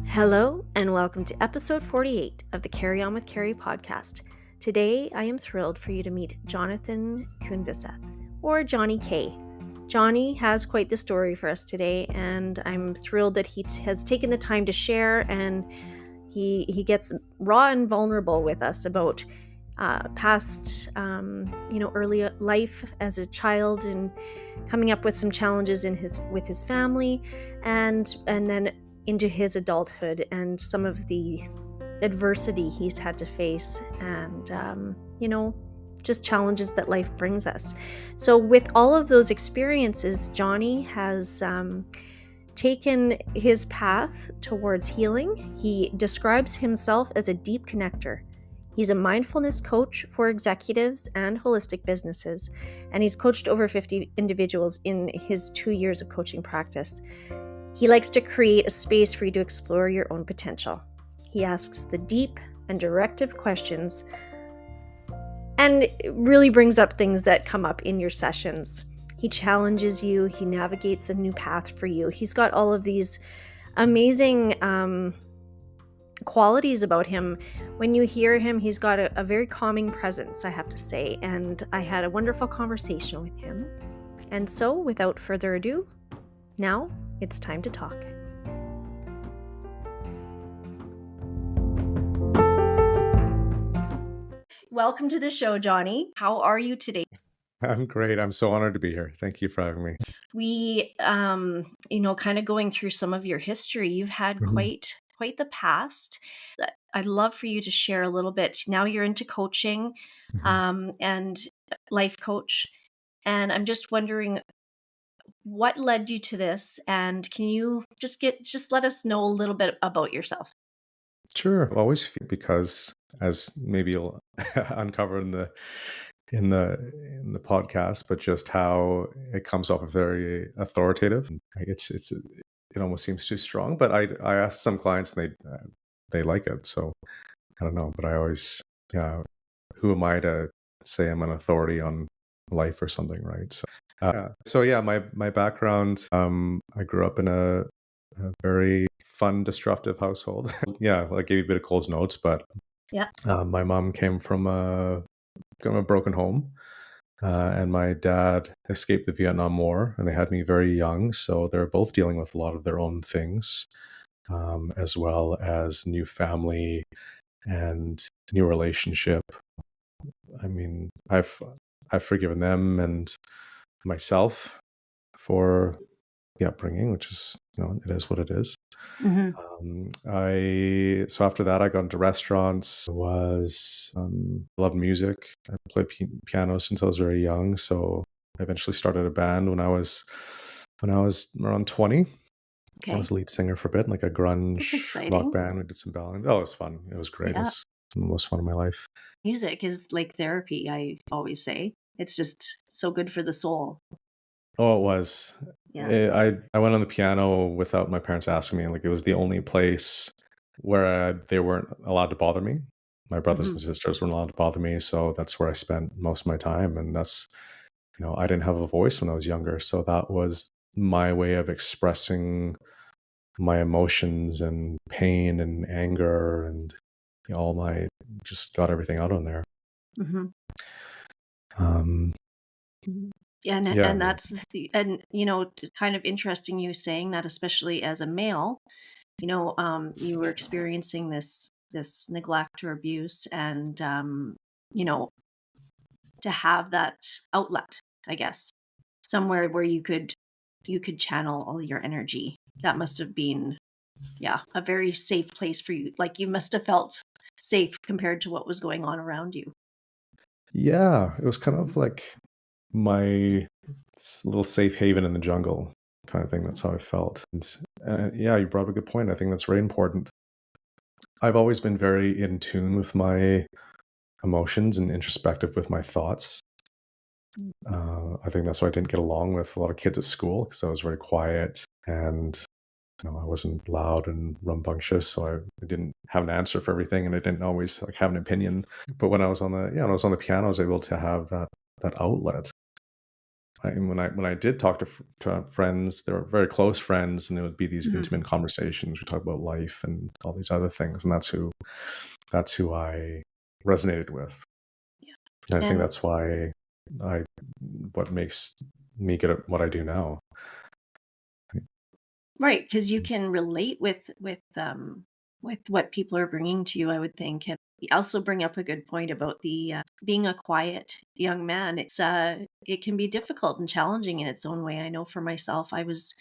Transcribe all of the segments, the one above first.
Hello, and welcome to episode 48 of the Carry On with Carrie podcast. Today, I am thrilled for you to meet Johnathon Khounviseth, or Johnny K. Johnny has quite the story for us today, and I'm thrilled that he has taken the time to share, and he gets raw and vulnerable with us about past, early life as a child and coming up with some challenges with his family, and then into his adulthood and some of the adversity he's had to face, and just challenges that life brings us. So with all of those experiences, Johnny has taken his path towards healing. He describes himself as a deep connector. He's a mindfulness coach for executives and holistic businesses, and he's coached over 50 individuals in his 2 years of coaching practice. He likes to create a space for you to explore your own potential. He asks the deep and directive questions and really brings up things that come up in your sessions. He challenges you. He navigates a new path for you. He's got all of these amazing qualities about him. When you hear him, he's got a very calming presence, I have to say. And I had a wonderful conversation with him. And so, without further ado, now it's time to talk. Welcome to the show, Johnny. How are you today? I'm great. I'm so honored to be here. Thank you for having me. We, kind of going through some of your history, you've had quite the past. I'd love for you to share a little bit. Now you're into coaching, and life coach. And I'm just wondering, what led you to this? And can you just let us know a little bit about yourself? Sure. I always feel, because as maybe you'll uncover in the podcast, but just how it comes off very authoritative. It almost seems too strong. But I asked some clients and they like it. So I don't know. But I always, who am I to say I'm an authority on life or something, right? So my background. I grew up in a very fun, disruptive household. Yeah, I gave you a bit of Cole's notes, but Yeah. my mom came from a broken home, and my dad escaped the Vietnam War, and they had me very young. So they're both dealing with a lot of their own things, as well as new family and new relationship. I mean, I've forgiven them and myself for the upbringing, which is, it is what it is. So after that, I got into restaurants. Loved music. I played piano since I was very young. So I eventually started a band when I was around 20. I Okay. was lead singer for a bit, like a That's grunge exciting. rock band. We did some ballads. Oh, it was fun. It was great. It Yeah. was the most fun of my life. Music is like therapy, I always say. It's just so good for the soul. Oh, it was. Yeah. I went on the piano without my parents asking me. Like, it was the only place where they weren't allowed to bother me. My brothers and sisters weren't allowed to bother me, so that's where I spent most of my time. And that's, I didn't have a voice when I was younger, so that was my way of expressing my emotions and pain and anger and all my just got everything out on there. Mm-hmm. Um, Yeah, and yeah, that's kind of interesting you saying that, especially as a male. You were experiencing this neglect or abuse, and you know, to have that outlet, I guess, somewhere where you could channel all your energy. That must have been, yeah, a very safe place for you. Like you must have felt safe compared to what was going on around you. yeah, it was kind of like my little safe haven in the jungle kind of thing. That's how I felt. And yeah, you brought up a good point. I think that's very important. I've always been very in tune with my emotions and introspective with my thoughts. I think that's why I didn't get along with a lot of kids at school, because I was very quiet and I wasn't loud and rambunctious, so I didn't have an answer for everything, and I didn't always like have an opinion. But when I was on the piano, I was able to have that outlet. When I did talk to friends, they were very close friends, and it would be these Mhm. intimate conversations. We talk about life and all these other things, and that's who I resonated with. Yeah. And I think And that's why I what makes me good at what I do now. right, because you can relate with what people are bringing to you, I would think. And you also bring up a good point about the being a quiet young man. It can be difficult and challenging in its own way. I know for myself, I was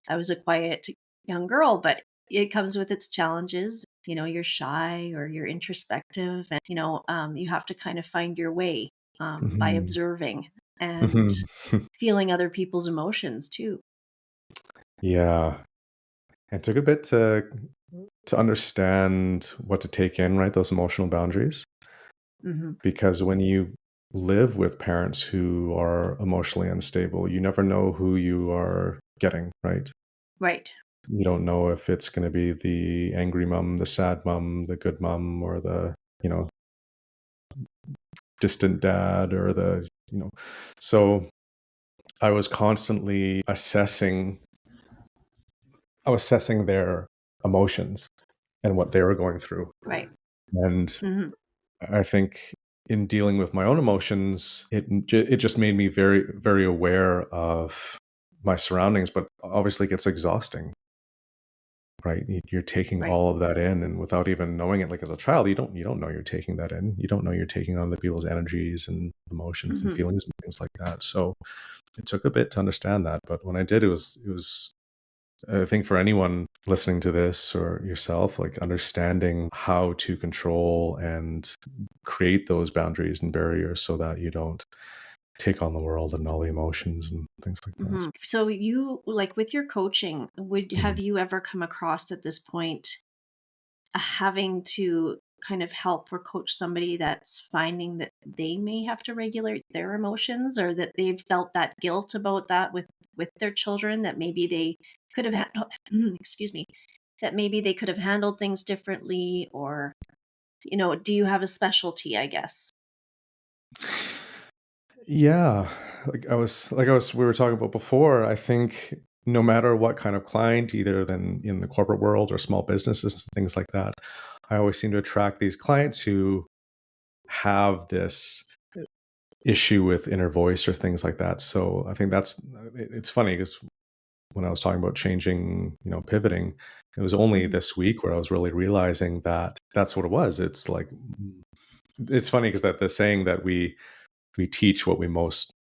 a quiet young girl, but it comes with its challenges. You're shy or you're introspective, and you have to kind of find your way by Mhm. observing and Mhm. feeling other people's emotions too. Yeah. It took a bit to understand what to take in, right? Those emotional boundaries. Hmm. Because when you live with parents who are emotionally unstable, you never know who you are getting, right? Right. You don't know if it's going to be the angry mom, the sad mom, the good mom, or the, you know, distant dad, or the, so I was constantly assessing their emotions and what they were going through. Right. And Hmm. I think in dealing with my own emotions, it just made me very, very aware of my surroundings, but obviously it gets exhausting, right? You're taking Right. all of that in, and without even knowing it, like as a child, you don't know you're taking that in. You don't know you're taking on the people's energies and emotions and Hmm. feelings and things like that. So it took a bit to understand that, but when I did, it was I think for anyone listening to this or yourself, like understanding how to control and create those boundaries and barriers so that you don't take on the world and all the emotions and things like that. So you like with your coaching, would have Mhm. you ever come across at this point having to kind of help or coach somebody that's finding that they may have to regulate their emotions, or that they've felt that guilt about that with their children, that maybe they could have handled excuse me, that maybe they could have handled things differently, or do you have a specialty, I guess? Yeah, we were talking about before. I think no matter what kind of client, either then in the corporate world or small businesses and things like that, I always seem to attract these clients who have this issue with inner voice or things like that. So I think it's funny because when I was talking about changing, pivoting, it was only Hmm. this week where I was really realizing that that's what it was. It's like it's funny because that the saying that we teach what we most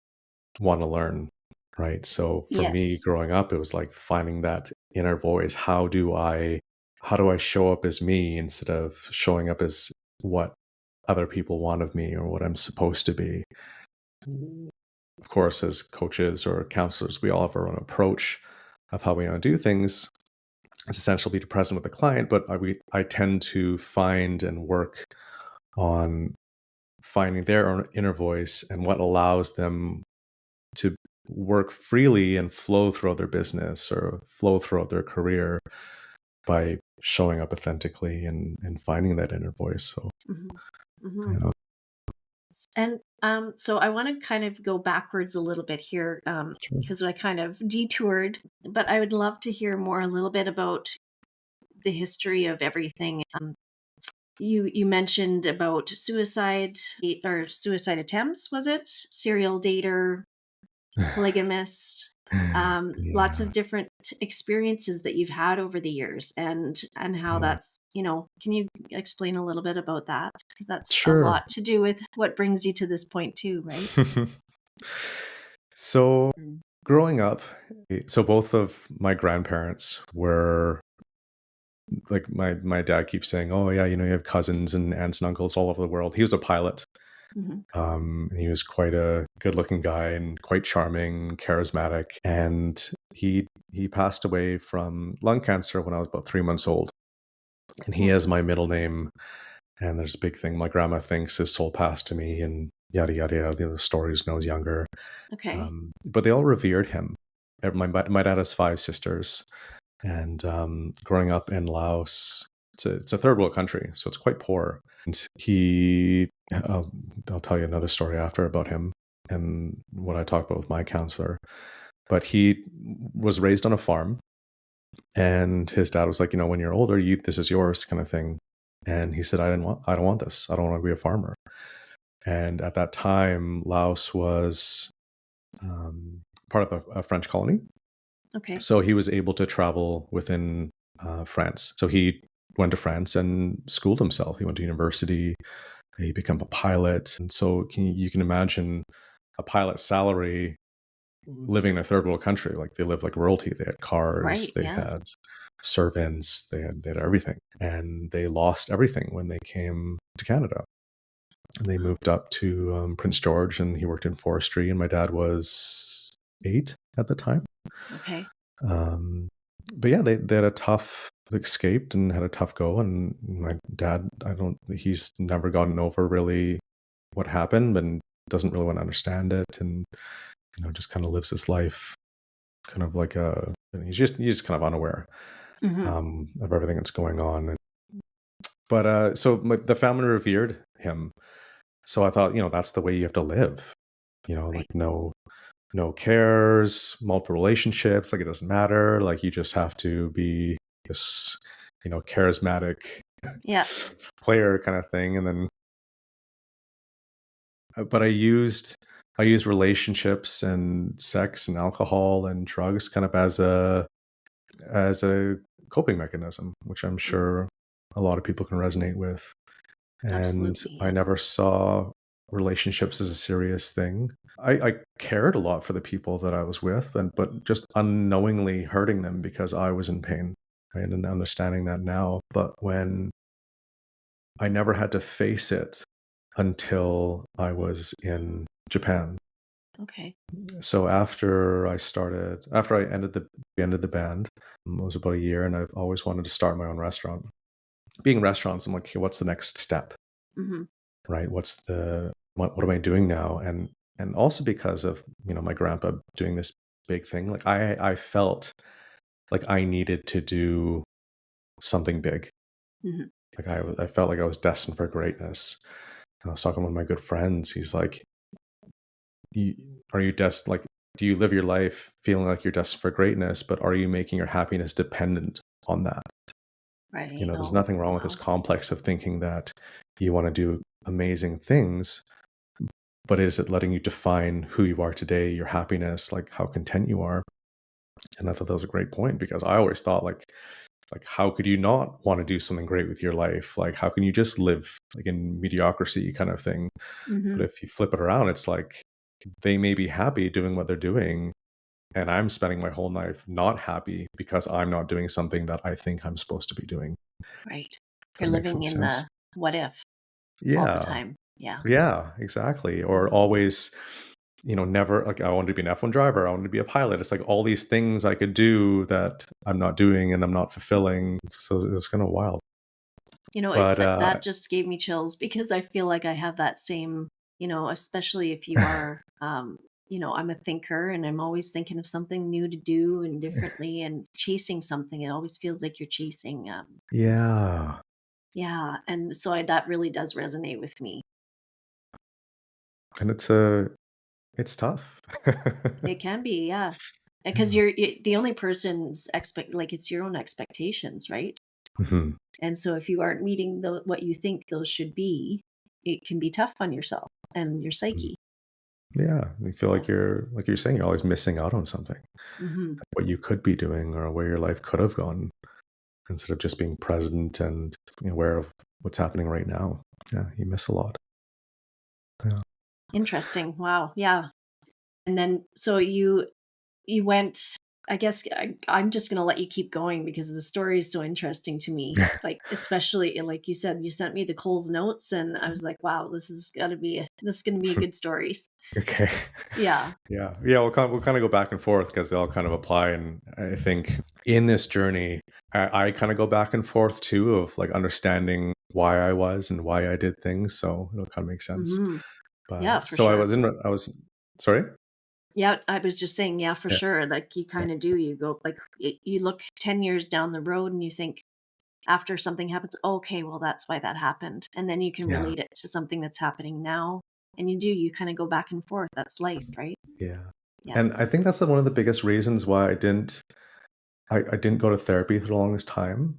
want to learn, right? So for me Yes. growing up, it was like finding that inner voice. How do I show up as me instead of showing up as what other people want of me or what I'm supposed to be? Of course, as coaches or counselors, we all have our own approach of how we want to do things. It's essential to be present with the client, but I tend to find and work on finding their own inner voice and what allows them to work freely and flow throughout their business or flow throughout their career by showing up authentically and finding that inner voice. So, Hmm. Hmm. yeah, And so I want to kind of go backwards a little bit here, sure. because I kind of detoured, but I would love to hear more a little bit about the history of everything. You mentioned about suicide or suicide attempts, was it? Serial dater, polygamist, lots Yeah, of different experiences that you've had over the years, and how yeah, that's, can you explain a little bit about that? Because that's a sure. lot to do with what brings you to this point too, right? So, growing up, so both of my grandparents were like my dad keeps saying, "Oh yeah, you have cousins and aunts and uncles all over the world." He was a pilot. Hmm. And he was quite a good-looking guy and quite charming, charismatic. And he passed away from lung cancer when I was about 3 months old. And he has Okay. my middle name. And there's a big thing. My grandma thinks his soul passed to me, and yada yada yada. The stories when I was younger. Okay. But they all revered him. My dad has five sisters, and growing up in Laos, it's a third world country, so it's quite poor. And I'll tell you another story after about him. and what I talked about with my counselor. But he was raised on a farm, and his dad was like, when you're older, this is yours, kind of thing. And he said, I don't want this. I don't want to be a farmer. And at that time, Laos was part of a French colony. Okay. So he was able to travel within France. So he went to France and schooled himself. He went to university. He became a pilot. And so you can imagine a pilot's salary living in a third world country. Like they lived like royalty. They had cars, Right. they Yeah. had servants, they had everything. And they lost everything when they came to Canada. And they moved up to Prince George, and he worked in forestry. And my dad was 8 at the time. Okay. Um, but yeah, they had a tough escaped and had a tough go. And my dad, he's never gotten over really what happened and doesn't really want to understand it. And, just kind of lives his life kind of like and he's kind of unaware Hmm. of everything that's going on. But so the family revered him. So I thought, that's the way you have to live, like Right. no cares, multiple relationships, like it doesn't matter. Like you just have to be this, charismatic Yeah. player kind of thing. And then, but I used relationships and sex and alcohol and drugs kind of as a coping mechanism, which I'm sure a lot of people can resonate with. And Absolutely. I Yeah. never saw relationships as a serious thing. I cared a lot for the people that I was with, but just unknowingly hurting them because I was in pain, right? And understanding that now. But when I never had to face it until I was in Japan. Okay. So after we ended the band, it was about a year, and I've always wanted to start my own restaurant. Being restaurants, I'm like, okay, what's the next step? Hmm. Right? What am I doing now? And also because of, my grandpa doing this big thing, like I felt like I needed to do something big. Hmm. Like I felt like I was destined for greatness. And I was talking with my good friends. He's like, you, are you destined? Like, do you live your life feeling like you're destined for greatness, but are you making your happiness dependent on that? Right. There's Oh, nothing wrong with this wow. complex of thinking that you want to do amazing things, but is it letting you define who you are today, your happiness, like how content you are? And I thought that was a great point, because I always thought like how could you not want to do something great with your life? Like how can you just live like in mediocrity kind of thing? But Hmm. if you flip it around, it's like they may be happy doing what they're doing, and I'm spending my whole life not happy because I'm not doing something that I think I'm supposed to be doing. Right. If You're that makes living any in sense. the what if all the Yeah. time. Yeah. Yeah, exactly. Or Hmm. always, never like I wanted to be an F1 driver, I wanted to be a pilot. It's like all these things I could do that I'm not doing and I'm not fulfilling. So it was kind of wild. But That just gave me chills because I feel like I have that same, especially if you are, I'm a thinker and I'm always thinking of something new to do and differently and chasing something. It always feels like you're chasing. yeah, Yeah. And so that really does resonate with me. and it's tough. It can be. Yeah. Because Yeah. the only person's like it's your own expectations, right? Mhm. And so if you aren't meeting what you think those should be, it can be tough on yourself and your Mm. psyche. Yeah, you feel Yeah. like you're saying, you're always missing out on something, Hmm. what you could be doing or where your life could have gone, instead of just being present and aware of what's happening right now. Yeah, you miss a lot. Yeah. Interesting. Wow. Yeah. And then so you went. I guess I'm just gonna let you keep going because the story is so interesting to me. Like especially like you said, you sent me the Cole's notes, and I was like, wow, this is gonna be a good story. Okay. Yeah. Yeah. Yeah, we'll kind of go back and forth because they all kind of apply, and I think in this journey, I kind of go back and forth too of like understanding why I was and why I did things, so it'll kind of make sense. Hmm. But Yeah, for so sure. I was sorry? Yeah, I was just saying, yeah, for Yeah. sure. Like you Yeah. kind of do. You go like you look 10 years down the road, and you think after something happens, okay, well that's why that happened, and then you can Yeah. relate it to something that's happening now. And you kind of go back and forth. That's life, right? Yeah. Yeah. And I think that's one of the biggest reasons why I didn't go to therapy for the longest time,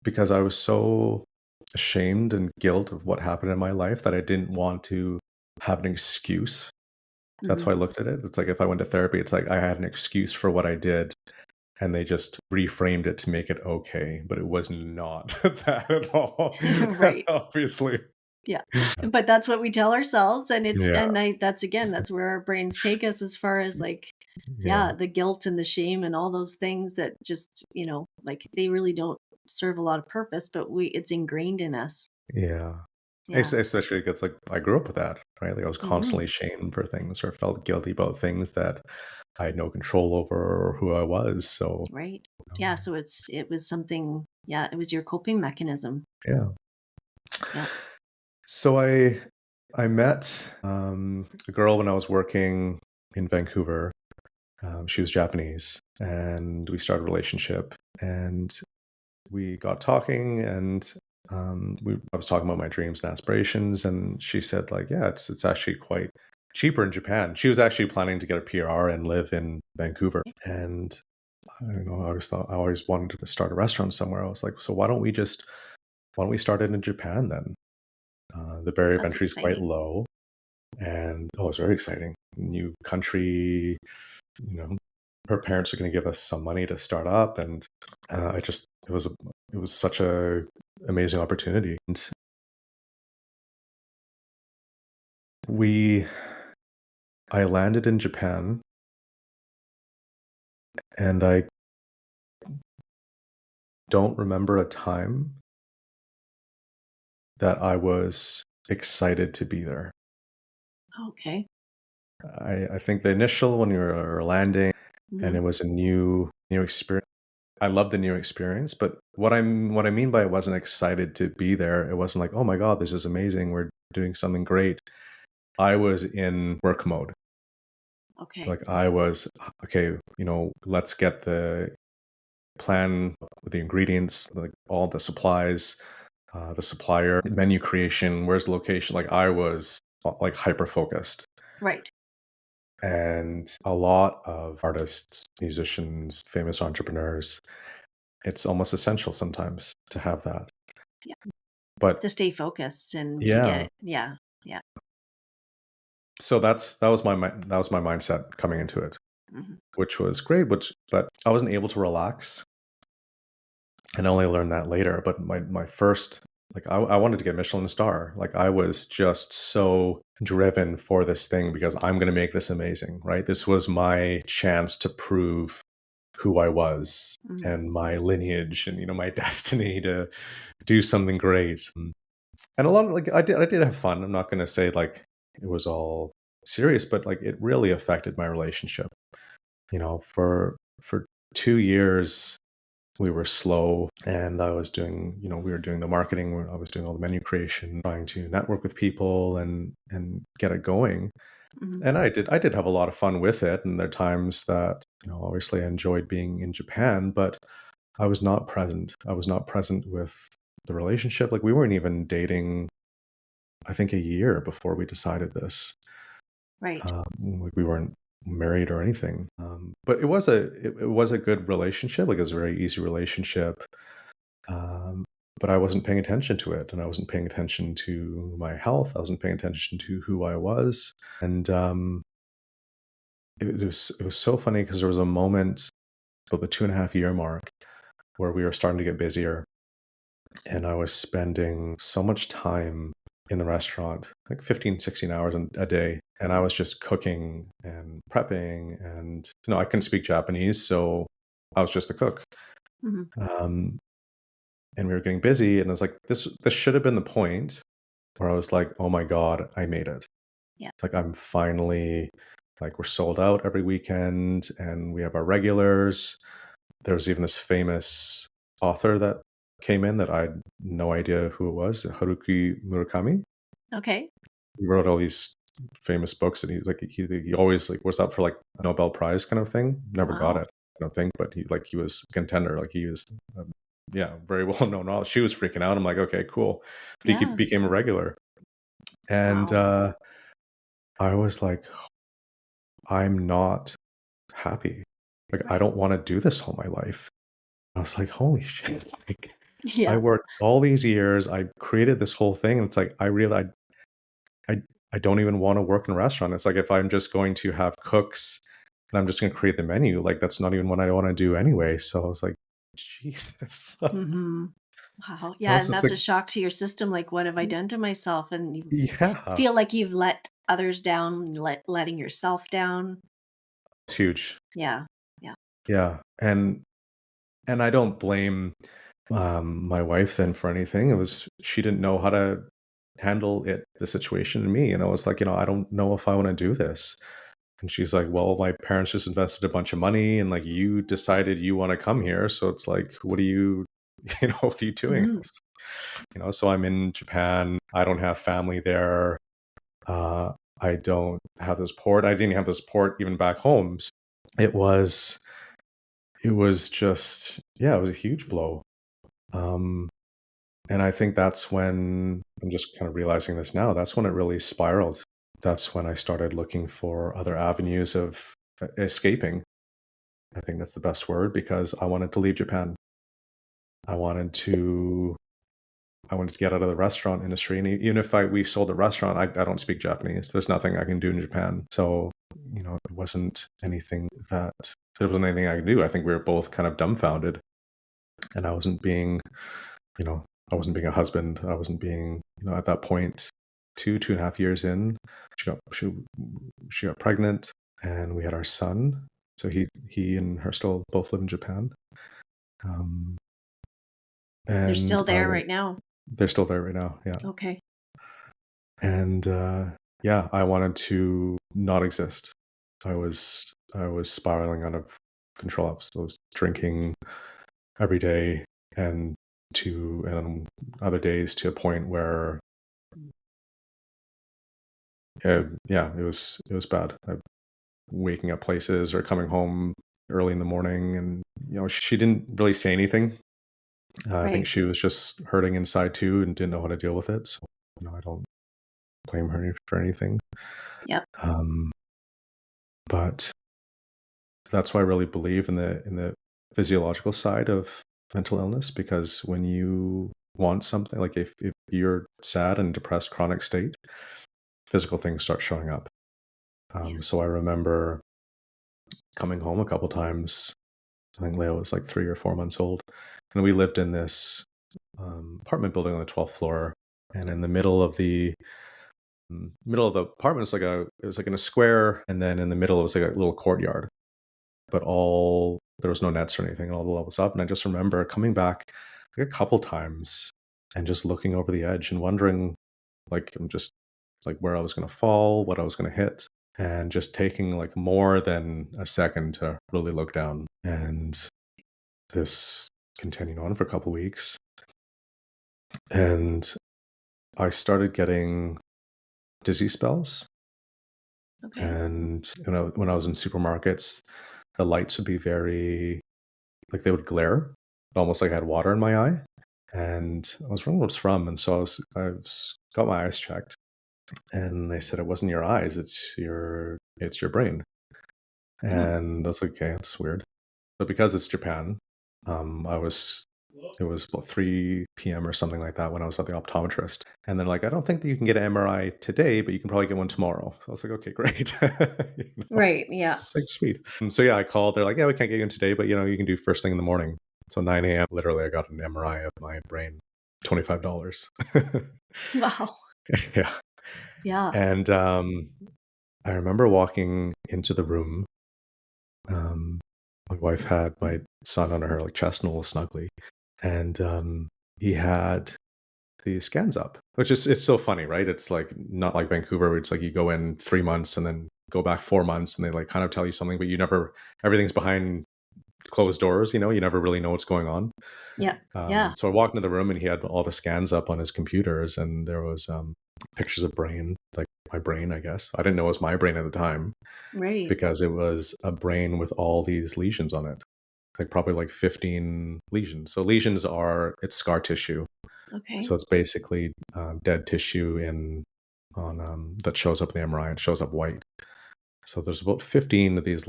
because I was so ashamed and guilt of what happened in my life that I didn't want to have an excuse. That's Hmm. how I looked at it. It's like if I went to therapy, it's like I had an excuse for what I did, and they just reframed it to make it okay, but it was not that at all. Right. Obviously. Yeah. But that's what we tell ourselves, and Yeah. that's where our brains take us as far as like, yeah, Yeah. the guilt and the shame and all those things that just, like they really don't serve a lot of purpose, but it's ingrained in us. Yeah. Yeah. Especially because, like, I grew up with that, right? Like, I was Hmm. constantly shamed for things or felt guilty about things that I had no control over or who I was. So, Right. Yeah. um, So it was something, yeah, it was your coping mechanism. yeah. Yeah. So I met a girl when I was working in Vancouver. She was Japanese, and we started a relationship. And we got talking, and I was talking about my dreams and aspirations, and she said, like, yeah, it's actually quite cheaper in Japan. She was actually planning to get a PR and live in Vancouver, and I don't know, I always wanted to start a restaurant somewhere. I was like, so why don't we start it in Japan then? The barrier of That's entry is quite exciting. low, and it's very exciting. New country, you know, her parents are going to give us some money to start up, and I just it was such a amazing opportunity. And we I landed in Japan, and I don't remember a time that I was excited to be there. Okay. I think the initial when we were landing, and Hmm. it was a new experience. I loved the new experience, but what I mean by I wasn't excited to be there, it wasn't like, "Oh my god, this is amazing. We're doing something great." I was in work mode. Okay. Like I was, okay, let's get the plan with the ingredients, like all the supplies, the supplier, menu creation, where's the location? Like I was like hyper focused. Right. And a lot of artists, musicians, famous entrepreneurs, it's almost essential sometimes to have that. Yeah. But To stay focused and to get yeah, it. Yeah. Yeah. so that was my mindset coming into it, Hmm. which was great. But I wasn't able to relax, and I only learned that later. But my first, like, I wanted to get a Michelin star. Like I was just so driven for this thing because I'm going to make this amazing, right? This was my chance to prove who I was Hmm. and my lineage and my destiny to do something great. And a lot of, like, I did have fun. I'm not going to say like it was all serious, but like it really affected my relationship. For 2 years we were slow, and I was doing, we were doing the marketing, I was doing all the menu creation, trying to network with people and get it going. Hmm. And I did have a lot of fun with it. And there are times that, obviously I enjoyed being in Japan, but I was not present. I was not present with the relationship. Like we weren't even dating, I think, a year before we decided this. Right. Like we weren't married or anything. But it was a good relationship. Like it was a very easy relationship. Um, but I wasn't paying attention to it, and I wasn't paying attention to my health. I wasn't paying attention to who I was, and it was so funny because there was a moment about the 2.5 year mark where we were starting to get busier, and I was spending so much time in the restaurant, like 15, 16 hours a day. And I was just cooking and prepping. And, I couldn't speak Japanese. So I was just the cook. Hmm. Um, and we were getting busy. And I was like, this should have been the point where I was like, oh my God, I made it. Yeah. Like, I'm finally, like, we're sold out every weekend and we have our regulars. There's even this famous author that came in that I had no idea who it was, Haruki Murakami. Okay. He wrote all these famous books, and he was like he always like was up for like a Nobel Prize kind of thing. Never got Wow. it, I don't think, but he was a contender. Like he was, yeah, very well known. She was freaking out. I'm like, okay, cool, but he Yeah. became a regular, and Wow. I was like, I'm not happy. Like, I Right. don't want to do this all my life. I was like, holy shit. Like, I Yeah. worked all these years. I created this whole thing. And it's like, I realized I, I don't even want to work in a restaurant. It's like, if I'm just going to have cooks and I'm just going to create the menu, like, that's not even what I want to do anyway. So I was like, Jesus. Hmm. Wow. I Yeah. was And just that's a like, shock to your system. Like, what have I done to myself? And you yeah, feel like you've let others down, letting yourself down. it's huge. Yeah. Yeah. Yeah. And I don't blame my wife then for anything. It was, she didn't know how to handle the situation and me. And I was like, I don't know if I want to do this. And she's like, well, my parents just invested a bunch of money and like you decided you want to come here. So it's like, what are you, what are you doing? Hmm. So I'm in Japan. I don't have family there. Uh, I don't have the support. I didn't have the support even back home. So it was, it was just, yeah, it was a huge blow. Um, And I think that's when I'm just kind of realizing this now. That's when it really spiraled. That's when I started looking for other avenues of escaping. I think that's the best word because I wanted to leave Japan. I wanted to I wanted to get out of the restaurant industry. And even if we sold a restaurant, I don't speak Japanese. There's nothing I can do in Japan. So, it wasn't anything that there wasn't anything I could do. I think we were both kind of dumbfounded. And I wasn't being you know, I wasn't being a husband. I wasn't being, at that point, 2.5 years in, she got pregnant, and we had our son. So he and her still both live in Japan, um, They're and still there right now. they're still there right now. Yeah, Okay. and yeah, I wanted to not exist. I was spiraling out of control. I was drinking every day, and other days to a point where yeah, it was bad. Waking up places or coming home early in the morning, and she didn't really say anything. I think Right. she was just hurting inside too and didn't know how to deal with it. So I don't blame her for anything. Yep. Um, but that's why I really believe in the physiological side of mental illness, because when you want something, like if you're sad and depressed chronic state, physical things start showing up. So Yes. I remember coming home a couple times. I think Leo was like 3 or 4 months old, and we lived in this apartment building on the 12th floor. And in the middle of the apartment, it was like in a square, and then in the middle it was like a little courtyard. But there was no nets or anything, all the levels up. And I just remember coming back like a couple times and just looking over the edge and wondering, like, I'm just like where I was going to fall, what I was going to hit, and just taking like more than a second to really look down. And this continued on for a couple weeks, and I started getting dizzy spells. Okay. And when I was in supermarkets, the lights would be very, like, they would glare, almost like I had water in my eye. And I was wondering what it's from. And so I got my eyes checked, and they said it wasn't your eyes, it's your brain. Oh, And I was like, okay, that's weird. So because it's Japan, I was it was about 3 p.m. or something like that when I was at the optometrist. And then, like, I don't think that you can get an MRI today, but you can probably get one tomorrow. So I was like, okay, great. right. Yeah. It's like, sweet. And so, yeah, I called. They're like, yeah, we can't get you in today, but you can do first thing in the morning. So 9 a.m., literally, I got an MRI of my brain, $25. Wow. Yeah. Yeah. And I remember walking into the room. Um, my wife had my son on her like chest and a little snuggly, and he had the scans up, which is, it's so funny, right? It's like not like Vancouver, where it's like you go in 3 months and then go back 4 months, and they like kind of tell you something, but everything's behind closed doors. You never really know what's going on. Yeah. Yeah. So I walked into the room, and he had all the scans up on his computers, and there was pictures of brain, like my brain, I guess. I didn't know it was my brain at the time, Right. because it was a brain with all these lesions on it, like probably like 15 lesions. So lesions it's scar tissue. Okay. So it's basically dead tissue in on that shows up in the MRI. It shows up white. So there's about 15 of these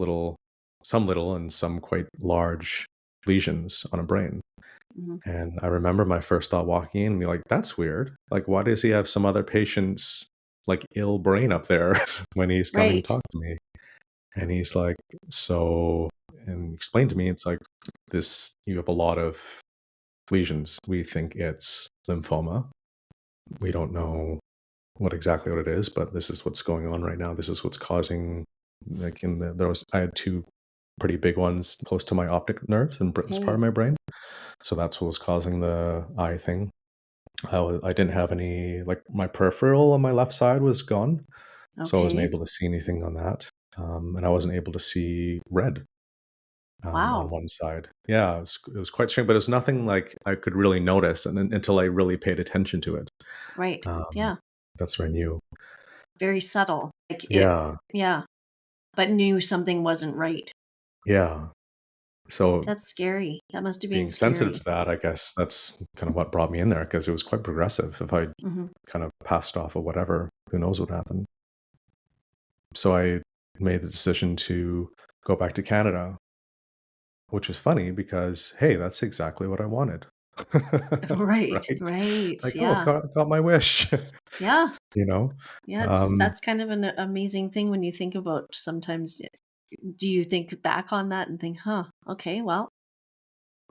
some little and some quite large lesions on a brain. Hmm. And I remember my first thought walking in and be like, that's weird. Like, why does he have some other patient's like ill brain up there when he's coming to Right. talk to me? And he's like, so, and he explained to me, it's like you have a lot of lesions. We think it's lymphoma. We don't know exactly what it is, but this is what's going on right now. This is what's causing, like I had two pretty big ones close to my optic nerves and this part Okay. of my brain. So that's what was causing the eye thing. I didn't have any, like my peripheral on my left side was gone. So I wasn't Okay. able to see anything on that. And I wasn't able to see red on Wow. one side. Yeah, it was quite strange, but it was nothing like I could really notice until I really paid attention to it. Right. Um, Yeah. that's when I knew. Very subtle. Like it. Yeah, Yeah. But knew something wasn't right. yeah. So That's scary. That must have been being sensitive scary. to that, I guess that's kind of what brought me in there because it was quite progressive. If I Hmm. kind of passed off or whatever, who knows what happened. So I made the decision to go back to Canada, which was funny because, hey, that's exactly what I wanted. Right. Right? Right. Like, oh, Yeah. got my wish. Yeah. you know? Yeah. Um, That's kind of an amazing thing when you think about sometimes. Do you think back on that and think, huh, okay, well,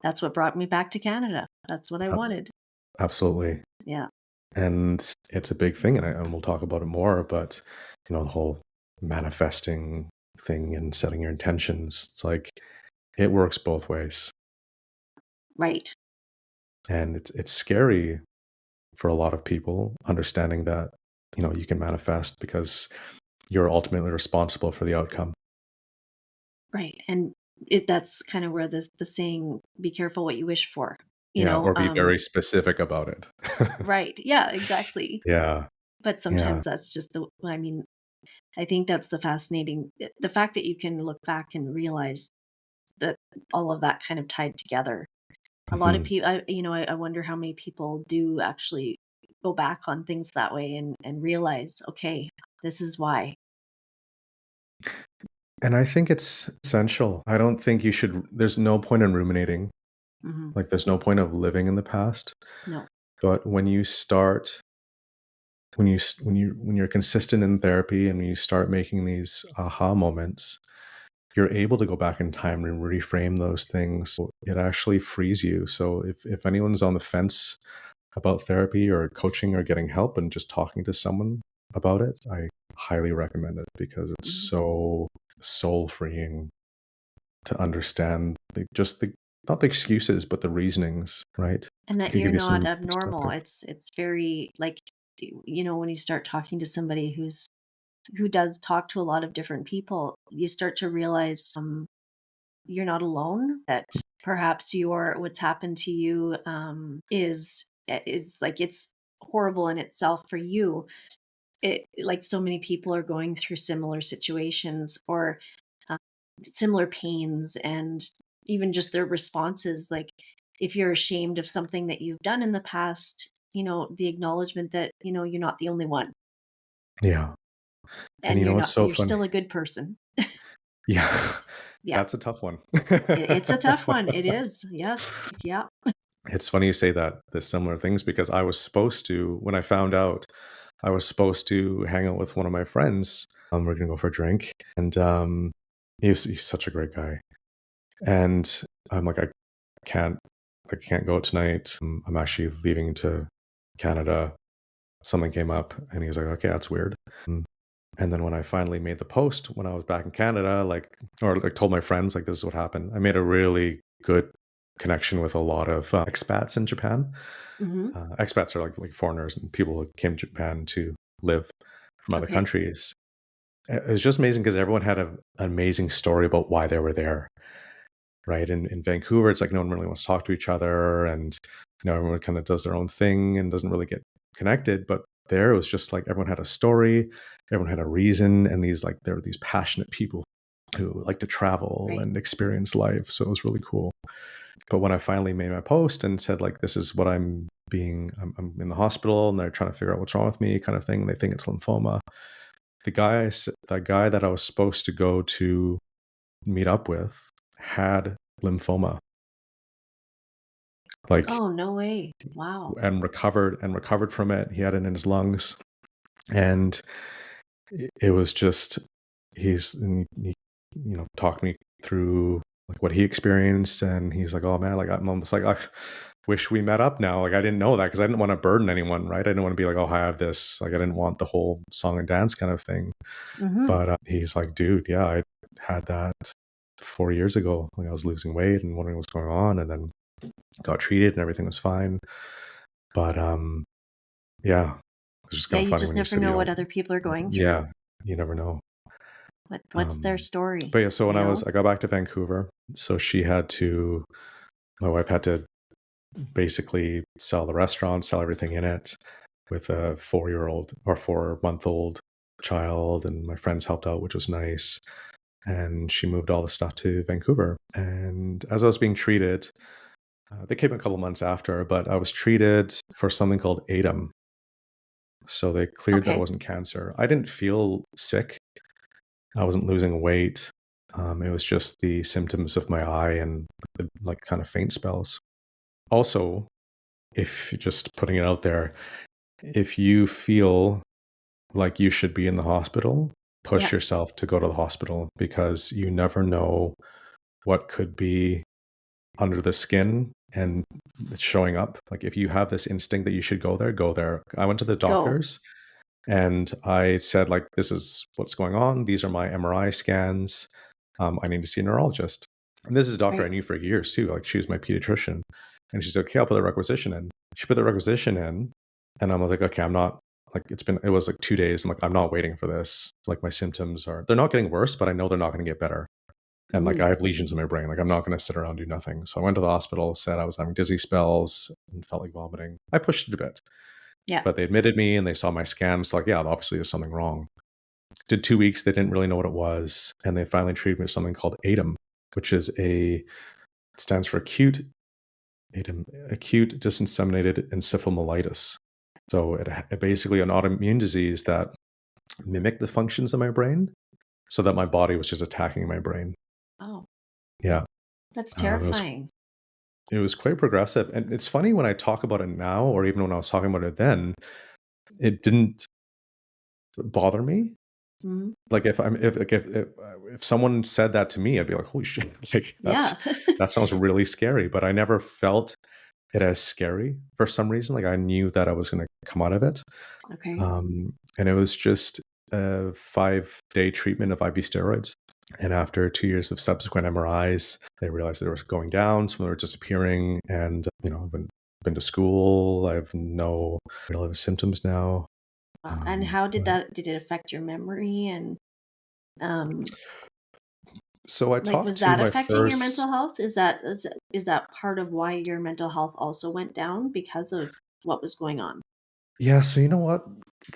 that's what brought me back to Canada. That's what I a- wanted. absolutely. Yeah. And it's a big thing, and we'll talk about it more, but, the whole manifesting thing and setting your intentions, it's like, it works both ways. Right. And it's scary for a lot of people understanding that, you can manifest because you're ultimately responsible for the outcome. Right. And that's kind of where the saying, be careful what you wish for, you Yeah, know, or be very specific about it. right. Yeah, exactly. Yeah, But yeah. sometimes that's just I mean, I think that's the fascinating, the fact that you can look back and realize that all of that kind of tied together. A lot of Mhm. people, I wonder how many people do actually go back on things that way and realize, okay, this is why. And I think it's essential. I don't think you should there's no point in ruminating. Hmm. Like, there's no point of living in the past. No. But when you start when you're consistent in therapy and you start making these aha moments, you're able to go back in time and reframe those things. So it actually frees you. So if anyone's on the fence about therapy or coaching or getting help and just talking to someone about it, I highly recommend it because it's Hmm. so soul freeing to understand the not the excuses but the reasonings, right? And It that could you're give you not some abnormal. perspective. It's very like, when you start talking to somebody who does talk to a lot of different people, you start to realize you're not alone. That perhaps your what's happened to you is like it's horrible in itself for you. It like so many people are going through similar situations or uh, similar pains, and even just their responses. Like if you're ashamed of something that you've done in the past, the acknowledgement that you're not the only one, Yeah. And and what's so you're funny? still a good person. Yeah. Yeah. That's a tough one. It's a tough one. It is. Yes. Yeah. It's funny you say that, the similar things, because I was supposed to, when I found out, I was supposed to hang out with one of my friends. We're gonna go for a drink, and he's such a great guy. And I'm like, can't, I can't go tonight. I'm actually leaving to Canada. Something came up, and he was like, okay, that's weird. Mm. And then when I finally made the post when I was back in Canada, like told my friends, like, this is what happened. I made a really good connection with a lot of expats in Japan. Hmm. Expats are like foreigners and people who came to Japan to live from other Okay. countries. It was just amazing because everyone had an amazing story about why they were there. Right in Vancouver, it's like no one really wants to talk to each other, and everyone kind of does their own thing and doesn't really get connected. But there, it was just like everyone had a story, everyone had a reason, and there were these passionate people who like to travel Right. and experience life. So it was really cool. But when I finally made my post and said, like, this is what I'm in the hospital and they're trying to figure out what's wrong with me, kind of thing. They think it's lymphoma. The guy that I was supposed to go to meet up with had lymphoma, like, Oh, no way. Wow. and recovered from it. He had it in his lungs, and it was just he talked me through like what he experienced, and he's like, oh man, like I'm almost like I wish we met up now. Like I didn't know that because I didn't want to burden anyone, right? I didn't want to be like, oh, I have this. Like I didn't want the whole song and dance kind of thing. Mm-hmm. But he's like, dude, yeah, I had that 4 years ago. Like I was losing weight and wondering what's going on, and then got treated and everything was fine. But yeah, it's just Yeah, kind of you funny just when you never said you know what don't. other people are going through. Yeah, you never know. What's their story, But yeah, so when you know? I got back to Vancouver, so my wife had to basically sell the restaurant, sell everything in it with a 4-year-old or 4-month-old child. And my friends helped out, which was nice. And she moved all the stuff to Vancouver. And as I was being treated, they came a couple months after, but I was treated for something called ADEM. So they cleared that it Okay. wasn't cancer. I didn't feel sick. I wasn't losing weight. It was just the symptoms of my eye and the like kind of faint spells. Also, if just putting it out there, if you feel like you should be in the hospital, push Yeah. yourself to go to the hospital because you never know what could be under the skin and it's showing up. Like if you have this instinct that you should go there, go there. I went to the Go. doctors and I said, like, this is what's going on. These are my MRI scans. I need to see a neurologist. And this is a doctor I Right. knew for years too. Like she was my pediatrician. And she's like, okay, I'll put the requisition in. She put the requisition in. And I was like, okay, I'm not like, it was like 2 days. I'm like, I'm not waiting for this. Like my symptoms they're not getting worse, but I know they're not going to get better. And like, Mm. I have lesions in my brain. Like I'm not going to sit around and do nothing. So I went to the hospital, said I was having dizzy spells and felt like vomiting. I pushed it a bit, Yeah. but they admitted me and they saw my scans. Like, yeah, obviously there's something wrong. Did 2 weeks. They didn't really know what it was. And they finally treated me with something called ADEM, which is it stands for acute disseminated encephalomyelitis. So it basically an autoimmune disease that mimicked the functions of my brain so that my body was just attacking my brain. Oh, Yeah. that's Um, it was terrifying. it was quite progressive. And it's funny when I talk about it now, or even when I was talking about it then, it didn't bother me. Mhm. Like if someone said that to me, I'd be like, "Holy shit!" Like Yeah. that sounds really scary. But I never felt it as scary for some reason. Like I knew that I was going to come out of it, Okay. and it was just a 5-day treatment of IV steroids. And after 2 years of subsequent MRIs, they realized they were going down, some of them were disappearing, and I've been to school. I have no real symptoms now. Wow. And how did But did it affect your memory and um so I like talked was to that my affecting your first. mental health? Is that part of why your mental health also went down because of what was going on? Yeah, so you know what?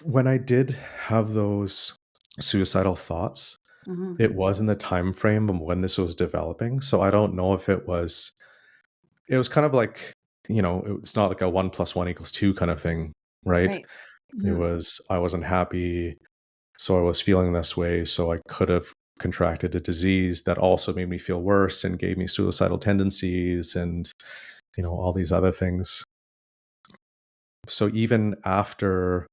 When I did have those suicidal thoughts, Mhm. it was in the time frame of when this was developing. So I don't know if it was kind of like, it's not like a 1 + 1 = 2 kind of thing, right? Right. Mhm. I wasn't happy, so I was feeling this way. So I could have contracted a disease that also made me feel worse and gave me suicidal tendencies and, all these other things. So even after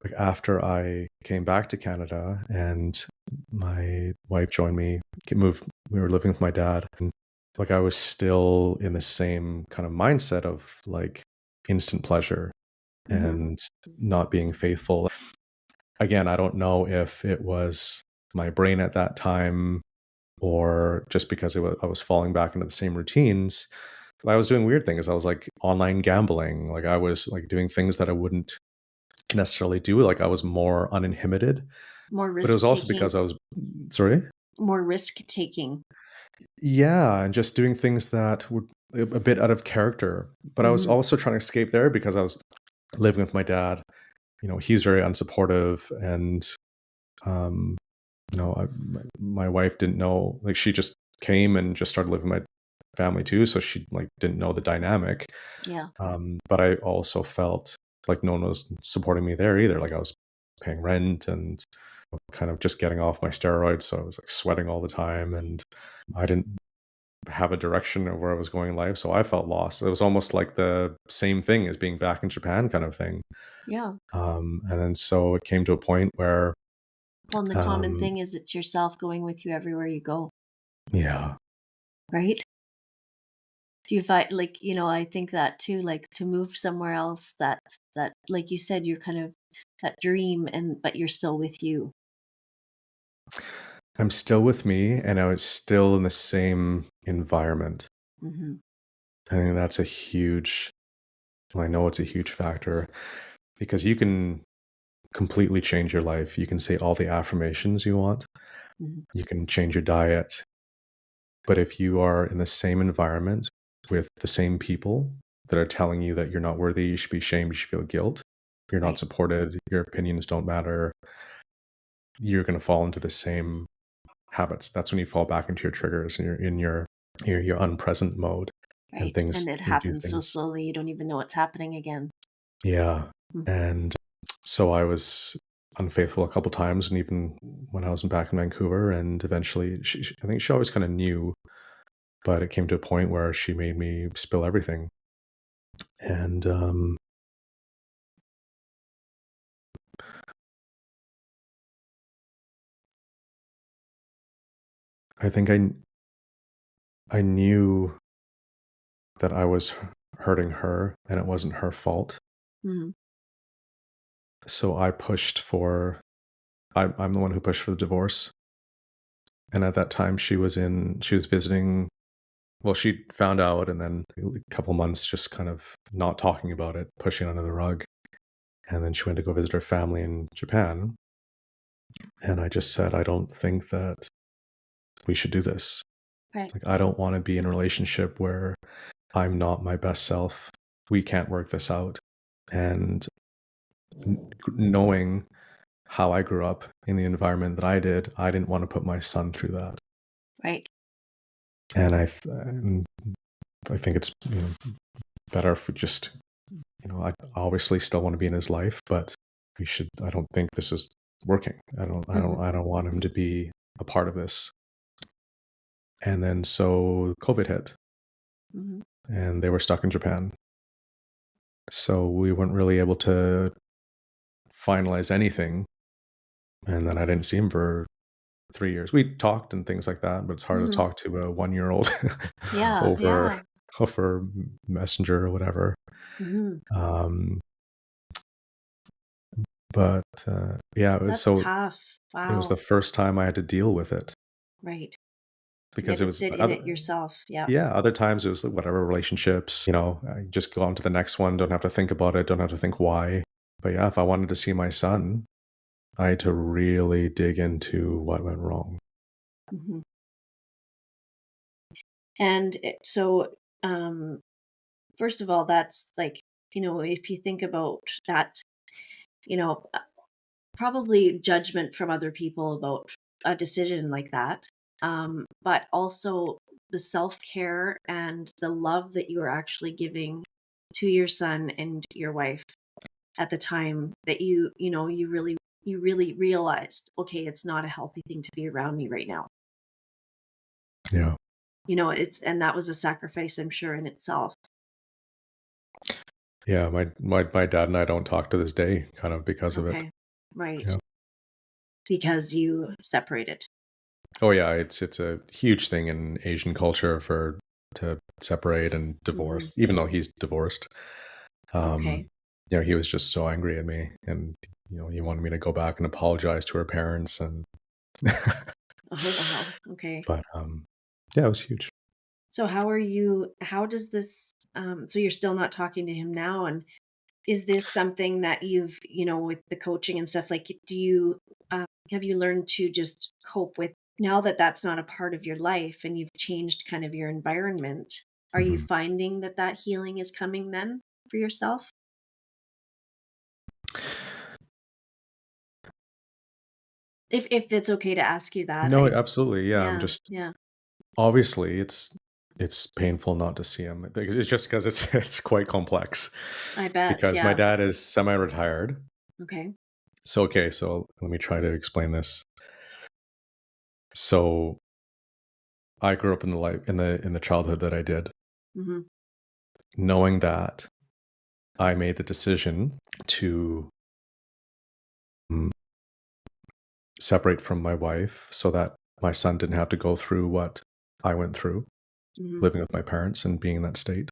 I came back to Canada and my wife joined me, we were living with my dad, and like I was still in the same kind of mindset of like instant pleasure Mhm. and not being faithful. Again, I don't know if it was my brain at that time or just because I was falling back into the same routines. I was doing weird things. I was like online gambling. Like I was like doing things that I wouldn't necessarily do. Like I was more uninhibited, More but it was risk also taking. because I was sorry. More risk taking. Yeah, and just doing things that would a bit out of character. But I was Mhm. also trying to escape there because I was living with my dad. He's very unsupportive, and um, my wife didn't know. Like she just came and just started living with family too, so she like didn't know the dynamic. Yeah. But I also felt like no one was supporting me there either. Like I was paying rent and kind of just getting off my steroids, so I was like sweating all the time, and I didn't have a direction of where I was going in life, so I felt lost. It was almost like the same thing as being back in Japan kind of thing. Yeah. And then so it came to a point where, Well, and the common um, thing is it's yourself going with you everywhere you go, yeah, right? Do you find like, I think that too, like to move somewhere else that like you said, you're kind of that dream and but you're still with you. I'm still with me, and I was still in the same environment. Hmm. I think that's a huge. Well, I know it's a huge factor because you can completely change your life. You can say all the affirmations you want. Hmm. You can change your diet. But if you are in the same environment with the same people that are telling you that you're not worthy, you should be ashamed, you should feel guilt, you're not Right. supported, your opinions don't matter, you're going to fall into the same habits. That's when you fall back into your triggers and you're in your unpresent mode, and Right. things And it you do happens so things. slowly you don't even know what's happening again. Yeah. Mhm. And so I was unfaithful a couple times, and even when I was back in Vancouver, and eventually I think she always kind of knew, but it came to a point where she made me spill everything. And I think I knew that I was hurting her and it wasn't her fault. Mhm. So I pushed for I'm the one who pushed for the divorce. And at that time she was visiting. Well, she found out, and then a couple months just kind of not talking about it, pushing it under the rug. And then she went to go visit her family in Japan. And I just said, I don't think that we should do this. Right. Like, I don't want to be in a relationship where I'm not my best self. We can't work this out. And knowing how I grew up in the environment that I did, I didn't want to put my son through that. Right. And and I think it's better if we just, I obviously still want to be in his life, but we should. I don't think this is working. Hmm. I don't want him to be a part of this. And then so COVID hit, Hmm. and they were stuck in Japan. So we weren't really able to finalize anything. And then I didn't see him for 3 years. We talked and things like that, but it's hard to Hmm. talk to a 1-year-old Yeah. over Yeah. over Messenger or whatever. Hmm. Um, but yeah, That's tough. it was the Wow. first time I had to deal with it Right. You had because to it was sit in it yourself. Yeah. yeah, other times it was like whatever relationships, I just go on to the next one, don't have to think about it, don't have to think why. But yeah, if I wanted to see my son, I had to really dig into what went wrong. Hmm. And so, um, first of all, that's like, if you think about that, you know, probably judgment from other people about a decision like that. But also the self care and the love that you are actually giving to your son and your wife at the time that you really realized, okay, it's not a healthy thing to be around me right now. Yeah. And that was a sacrifice, I'm sure, in itself. Yeah, my dad and I don't talk to this day kind of because of it. Okay. Right. Yeah. Because you separated. Oh yeah, it's a huge thing in Asian culture for to separate and Hmm. divorce, even though he's divorced. Okay. Um, he was just so angry at me, and he wanted me to go back and apologize to her parents, and Oh, wow. Okay. but yeah, it was huge. So how does this so you're still not talking to him now, and is this something that you've, with the coaching and stuff, like do you have you learned to just cope with now that that's not a part of your life and you've changed kind of your environment? Are you Mhm. finding that that healing is coming then for yourself? If it's okay to ask you that. No, I absolutely, yeah. I'm Yeah, just yeah. obviously it's it's painful not to see him. It's just because it's it's quite complex. I bet. Because my Yeah. dad is semi-retired. Okay. So okay, so let me try to explain this. So I grew up in the life in the childhood that I did, Mhm. knowing that I made the decision to mm, separate from my wife so that my son didn't have to go through what I went through Mhm. living with my parents and being in that state.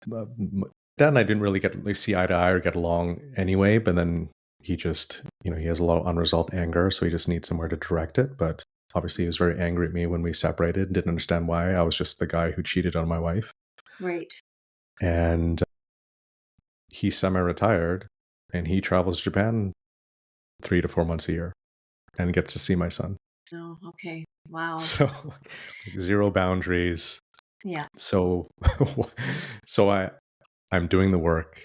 Dad and I didn't really get like, see eye to eye or get along anyway, but then he just, he has a lot of unresolved anger, so he just needs somewhere to direct it. But obviously, he was very angry at me when we separated and didn't understand why. I was just the guy who cheated on my wife. Right. And he's semi retired and he travels to Japan 3 to 4 months a year and gets to see my son. Oh, okay. Wow. So, like, zero boundaries. Yeah. So, so I'm doing the work,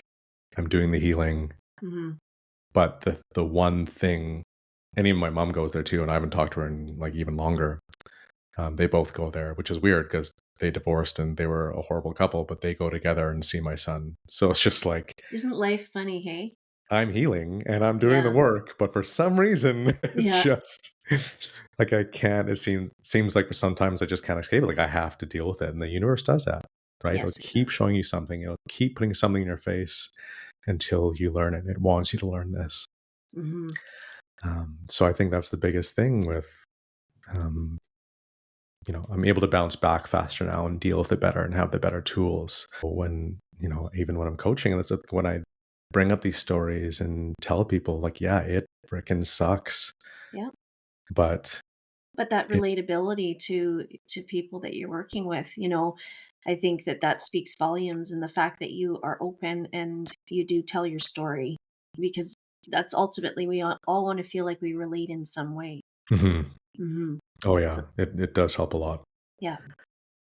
I'm doing the healing, Mhm. but the one thing, and even my mom goes there too, and I haven't talked to her in like even longer. They both go there, which is weird because they divorced and they were a horrible couple, but they go together and see my son. So it's just like Isn't life funny, hey? I'm healing and I'm doing the Yeah. work, but for some reason, it's Yeah. just like I can't. It seems like sometimes I just can't escape it. Like I have to deal with it, and the universe does that, right? It'll Yes, it keep does. showing you something. It'll keep putting something in your face until you learn it. It wants you to learn this. Mhm. So I think that's the biggest thing with, um, I'm able to bounce back faster now and deal with it better and have the better tools. When, even when I'm coaching, and that's when I bring up these stories and tell people, like, yeah, it freaking sucks, Yeah. but But that it, relatability to people that you're working with, I think that that speaks volumes, and the fact that you are open and you do tell your story, because that's ultimately we all want to feel like we relate in some way. Mhm. Hmm. Oh So yeah, it does help a lot. yeah.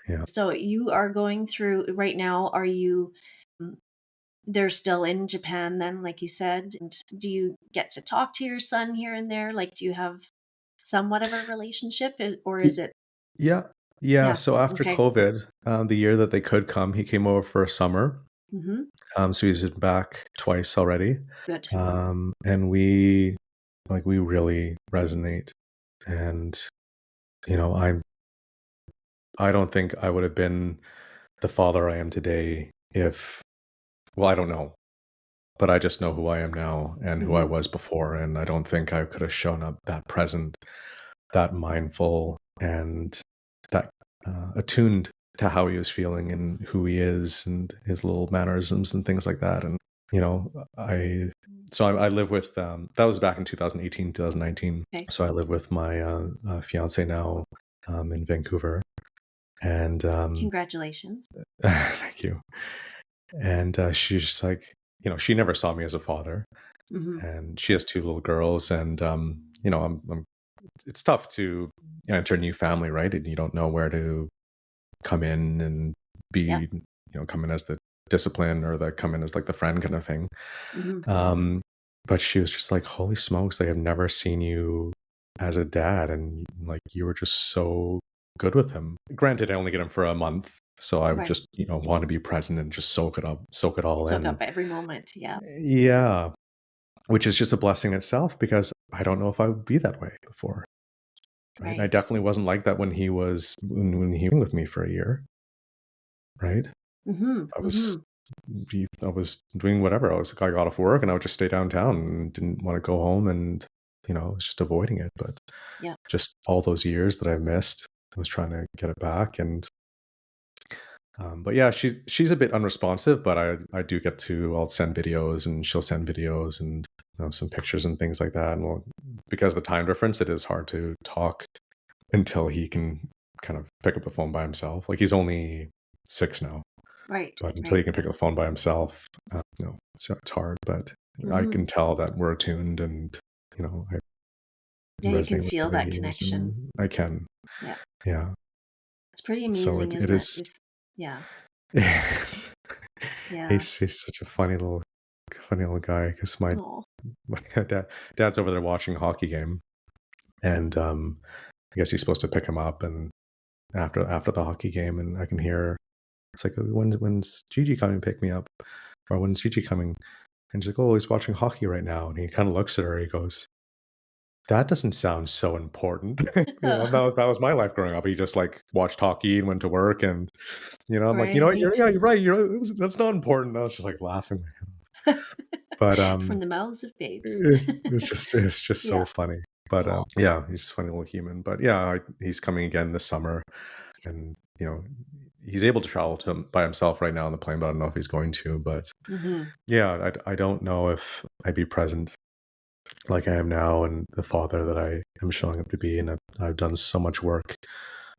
Yeah. So you are going through right now. Are you? mm, They're still in Japan then, like you said. And do you get to talk to your son here and there? Like, do you have somewhat of a relationship, or is Y- it? Yeah. Yeah. Yeah. So after Okay. COVID, the year that they could come, he came over for a summer. Hmm. So he's been back twice already. Good. And we really resonate. And, you know, I'm, I don't think I would have been the father I am today if, well, I don't know, but I just know who I am now and who I Hmm. was before. And I don't think I could have shown up that present, that mindful, and that attuned to how he was feeling and who he is and his little mannerisms and things like that. And, you know, I live with, that was back in 2018, 2019. Okay. So I live with my fiance now in Vancouver. And Congratulations. thank you. And she's just like, she never saw me as a father. Hmm. And she has two little girls. And, it's tough to enter a new family, right? And you don't know where to come in and Yeah. be, come in as the discipline or the come in as like the friend kind of thing. Hmm. Um, but she was just like, holy smokes, like I've never seen you as a dad. And like you were just so good with him. Granted, I only get him for a month. So I would Right. just, want to be present and just soak it up, soak it all Soak up in. every moment. Yeah. Yeah. Which is just a blessing in itself because I don't know if I would be that way before. Right. And I Right. definitely wasn't like that when he was with me for a year. Right. Hmm. I was Hmm. I was doing whatever. I got off work and I would just stay downtown and didn't want to go home and I was just avoiding it. But Yeah. just all those years that I missed, I was trying to get it back. And but yeah, she's a bit unresponsive, but I do get to I'll send videos and she'll send videos and some pictures and things like that. And because of the time difference, it is hard to talk until he can kind of pick up the phone by himself. Like he's only 6 now. Right. But until Right. he can pick up the phone by himself, so it's hard. But I Hmm. can tell that we're attuned, and I Yeah. You can resonate with feel the way that he is, connection. and I can, Yeah. yeah. It's pretty So amazing, it isn't it? is. Yeah. He's Yeah. he's such a funny little guy because my Oh. my dad's over there watching a hockey game, and I guess he's supposed to pick him up, and after the hockey game, and I can hear it's like, when's Gigi coming to pick me up, or when's Gigi coming? And she's like, oh, he's watching hockey right now, and he kind of looks at her. He goes, that doesn't sound so important. That was my life growing up. He just like watched hockey and went to work, and I'm like, Right. you're right. That's not important. I was just like laughing, but From the mouths of babes. it's just so Yeah. funny. But Aw. yeah, he's a funny little human. But yeah, he's coming again this summer, and he's able to travel by himself right now on the plane. But I don't know if he's going to. But Mhm. yeah, I don't know if I'd be present like I am now, and the father that I am showing up to be. And I've done so much work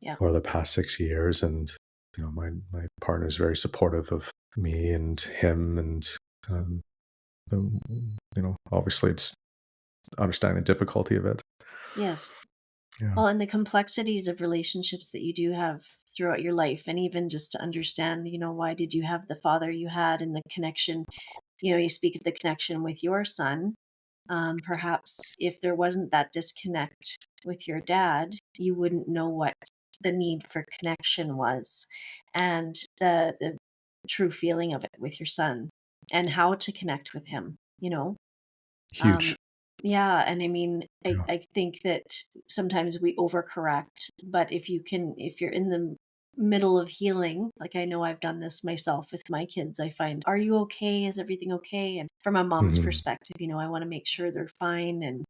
Yeah. over the past 6 years, and my partner is very supportive of me and him, and um, obviously it's understanding the difficulty of it. Yes. Yeah. Well, and the complexities of relationships that you do have throughout your life, and even just to understand, why did you have the father you had and the connection, you speak of the connection with your son. Perhaps if there wasn't that disconnect with your dad, you wouldn't know what the need for connection was and the true feeling of it with your son and how to connect with him. Um, Huge. yeah, and I mean, I, Yeah. I think that sometimes we overcorrect, but if you're in the middle of healing, like I know I've done this myself with my kids, I find, are you okay? Is everything okay? And from a mom's Mhm. perspective, I want to make sure they're fine.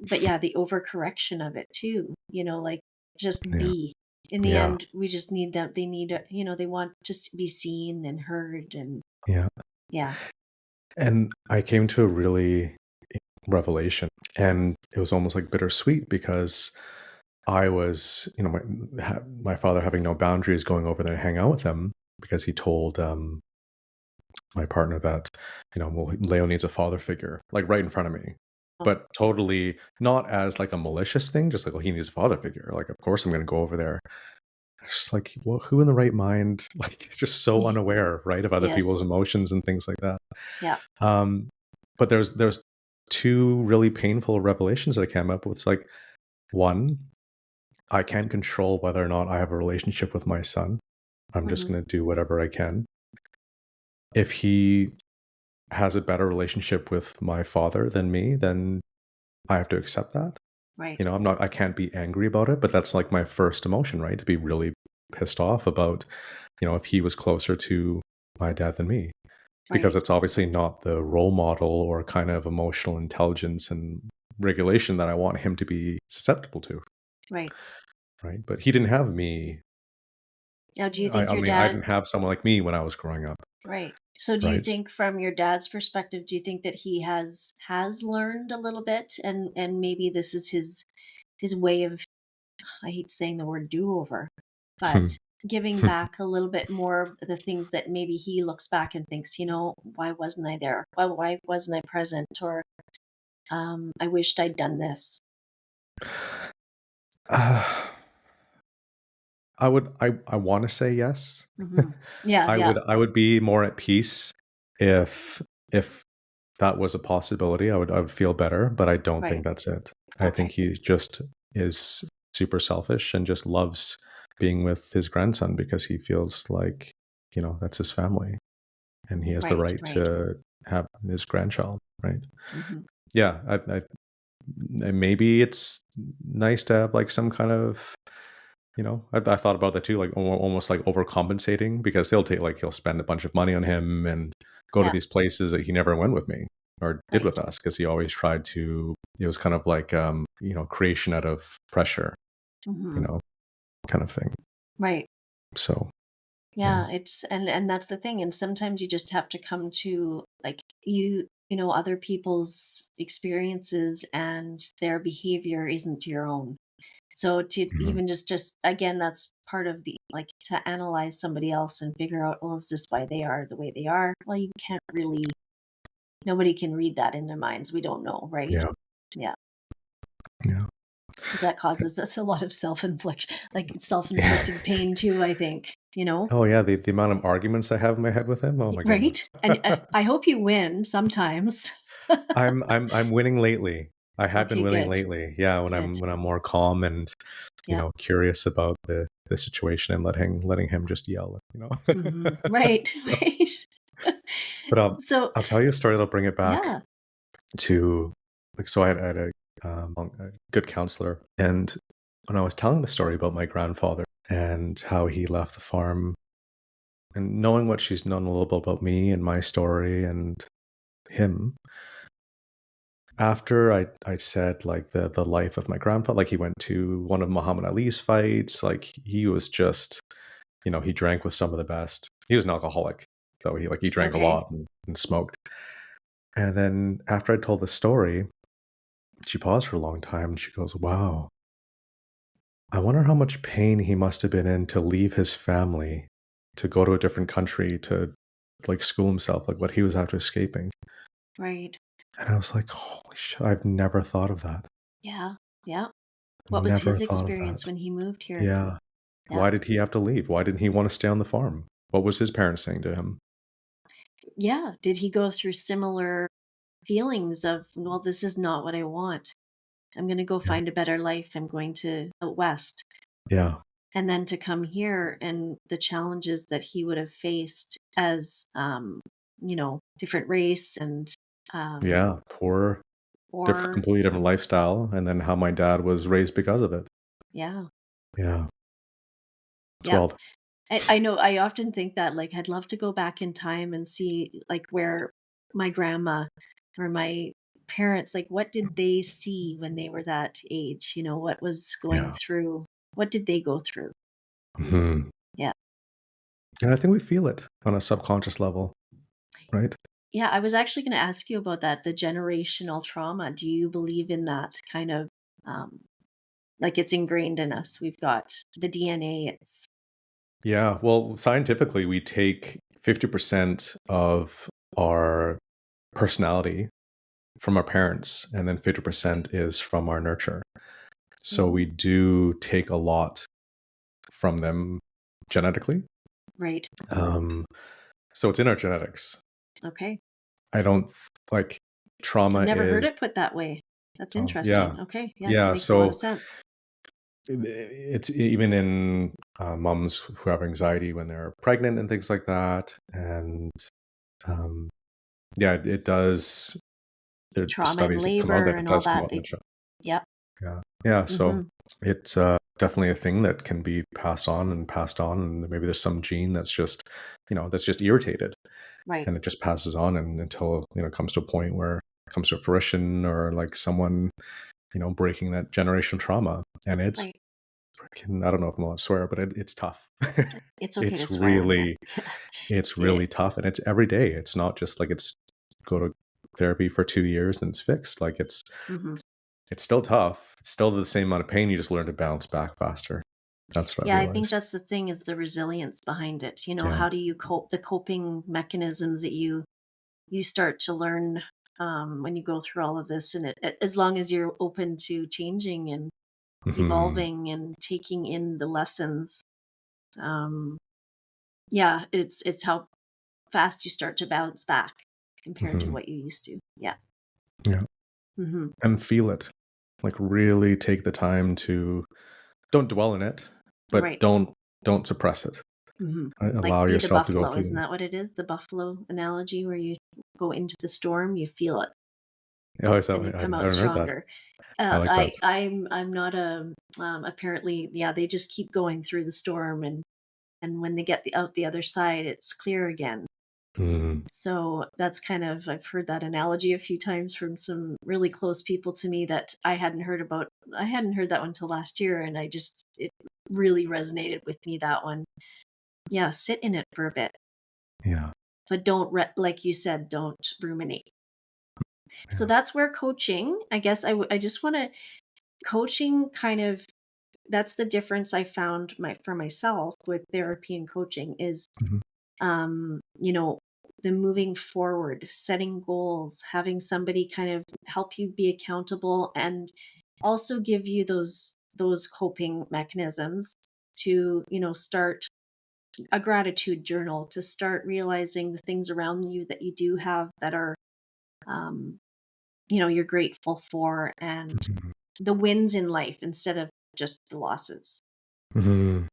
But yeah, the overcorrection of it too, like just Yeah. be. In the Yeah. end, we just need them. They need, they want to be seen and heard. And Yeah. yeah. And I came to a really revelation, and it was almost like bittersweet because I was, my father having no boundaries, going over there and hang out with him because he told my partner that, well, Leo needs a father figure, like right in front of me, but totally not as like a malicious thing, just like, well, he needs a father figure. Like, of course I'm going to go over there. It's just like, well, who in the right mind, like, just so Ye- unaware, right, of other people's Yes. emotions and things like that. Yeah. Um, but there's two really painful revelations that I came up with. It's like, one, I can't control whether or not I have a relationship with my son. I'm just Hmm. going to do whatever I can. If he has a better relationship with my father than me, then I have to accept that. Right. I can't be angry about it, but that's like my first emotion, right? To be really pissed off about, if he was closer to my dad than me, because Right. it's obviously not the role model or kind of emotional intelligence and regulation that I want him to be susceptible to, Right. right? But he didn't have me. Now, do you I, think I your mean, I dad, didn't have someone like me when I was growing up, right? So do you right? think from your dad's perspective, do you think that he has learned a little bit and maybe this is his way of, I hate saying the word do-over, but giving back a little bit more of the things that maybe he looks back and thinks, why wasn't I there? Why wasn't I present? Or I wished I'd done this. Uh, I want to say yes. Hmm. Yeah, I yeah, would be more at peace if if that was a possibility. I would feel better, but I don't think right. that's it. I think Okay, he just is super selfish and just loves being with his grandson because he feels like, that's his family, and he has the right, right right. to have his grandchild, right? Hmm. Yeah, and maybe it's nice to have like some kind of, I thought about that too, like almost like overcompensating, because he'll spend a bunch of money on him and go to Yeah, these places that he never went with me or did right. with us, because he always tried to. It was kind of like creation out of pressure, you Hmm. know, kind of thing. Right. So yeah. Yeah, it's and that's the thing. And sometimes you just have to come to like other people's experiences and their behavior isn't your own. So to Mhm. even just again, that's part of the like to analyze somebody else and figure out, well, is this why they are the way they are? Well, you can't really nobody can read that in their minds. We don't know, right? Yeah. Yeah. Yeah. Because that causes us a lot of self-infliction, like Yeah. self-inflicted pain too, I think. Oh yeah, the amount of arguments I have in my head with him. Oh my Right? goodness. And I hope you win sometimes. I'm winning lately. I have been Okay, willing good, lately. Yeah, good. when I'm more calm and, Yeah. curious about the situation and letting him just yell, Right, So, right. but So, I'll tell you a story that'll bring it back yeah. to, like, so I had a good counselor, and when I was telling the story about my grandfather and how he left the farm, and knowing what she's known a little bit about me and my story and him, after I said, like, the life of my grandpa, like, he went to one of Muhammad Ali's fights, like, he was just, he drank with some of the best. He was an alcoholic, so he drank a Okay. lot and smoked. And then after I told the story, she paused for a long time, and she goes, "Wow, I wonder how much pain he must have been in to leave his family, to go to a different country to, like, school himself, like, what he was after escaping." Right. And I was like, "Holy shit, I've never thought of that. Yeah. Yeah. What was Never his thought of experience that." when he moved here? Yeah. Yeah. Why did he have to leave? Why didn't he wanna stay on the farm? What was his parents saying to him? Yeah. Did he go through similar feelings of, well, this is not what I want. I'm going to go Yeah. find a better life. I'm going to out west. Yeah. And then to come here and the challenges that he would have faced as, different race and, um, Yeah. Poor, or, completely different lifestyle, and then how my dad was raised because of it. yeah. Yeah. It's Yeah. wild. I know I often think that, like, I'd love to go back in time and see, like, where my grandma or my parents, like, what did they see when they were that age? What was going Yeah. through what did they go through? Mhm. Yeah. And I think we feel it on a subconscious level, right? Yeah, I was actually gonna ask you about that, the generational trauma. Do you believe in that kind of, um, like, it's ingrained in us? We've got the DNA, it's Yeah. Well, scientifically, we take 50% of our personality from our parents, and then 50% is from our nurture. So we oh, do take a lot from them genetically. right. Um, so it's in our genetics. Okay. I don't like I've trauma never heard is. it put that way. That's Oh, yeah. interesting. Okay, yeah, that Yeah. makes a lot of So sense. it's even in moms who have anxiety when they're pregnant and things like that. And um, yeah, it does. There are Trauma and studies that come out labor that it and all does come that, out in the they show. yep. Yeah. Yeah. So Mhm. it's definitely a thing that can be passed on. And maybe there's some gene that's just irritated, Right, and it just passes on, and until, it comes to a point where it comes to fruition, or like someone, breaking that generational trauma. And it's right. freaking, I don't know if I'm allowed to swear, but it's tough. It's okay to It's swear, yeah. really, it's It really is. tough. And it's every day. It's not just like it's go to therapy for 2 years and it's fixed. Like Mhm. it's still tough. It's still the same amount of pain. You just learn to bounce back faster. That's what I Yeah, I think realized. that's the thing is the resilience behind it. Yeah. How do you cope the coping mechanisms that you start to learn, when you go through all of this, and as long as you're open to changing and Hmm. evolving and taking in the lessons, um, yeah, it's how fast you start to bounce back compared to Hmm. what you used to. Yeah. Yeah. Hmm. And feel it. Like, really take the time to, don't dwell in it, but Right. don't suppress it. Hmm. Right? Like Allow be the yourself to go buffalo, through isn't them. that what it is? The buffalo analogy where you go into the storm, you feel it, Oh, is that then way? you I come out haven't heard that. stronger. I like that. I'm not a apparently, yeah, they just keep going through the storm, and when they get out the other side, it's clear again. Mm, So that's kind of, I've heard that analogy a few times from some really close people to me that I hadn't heard about. I hadn't heard that one till last year, and it really resonated with me, that one. Yeah, sit in it for a bit, yeah. but like you said, don't ruminate. So Yeah. that's where coaching, I guess I just want to coaching kind of, that's the difference I found for myself with therapy and coaching is, Mhm. um, you know, the moving forward, setting goals, having somebody kind of help you be accountable and also give you those coping mechanisms to, start a gratitude journal, to start realizing the things around you that you do have that are, um, you're grateful for, and Mhm. the wins in life instead of just the losses. Mhm.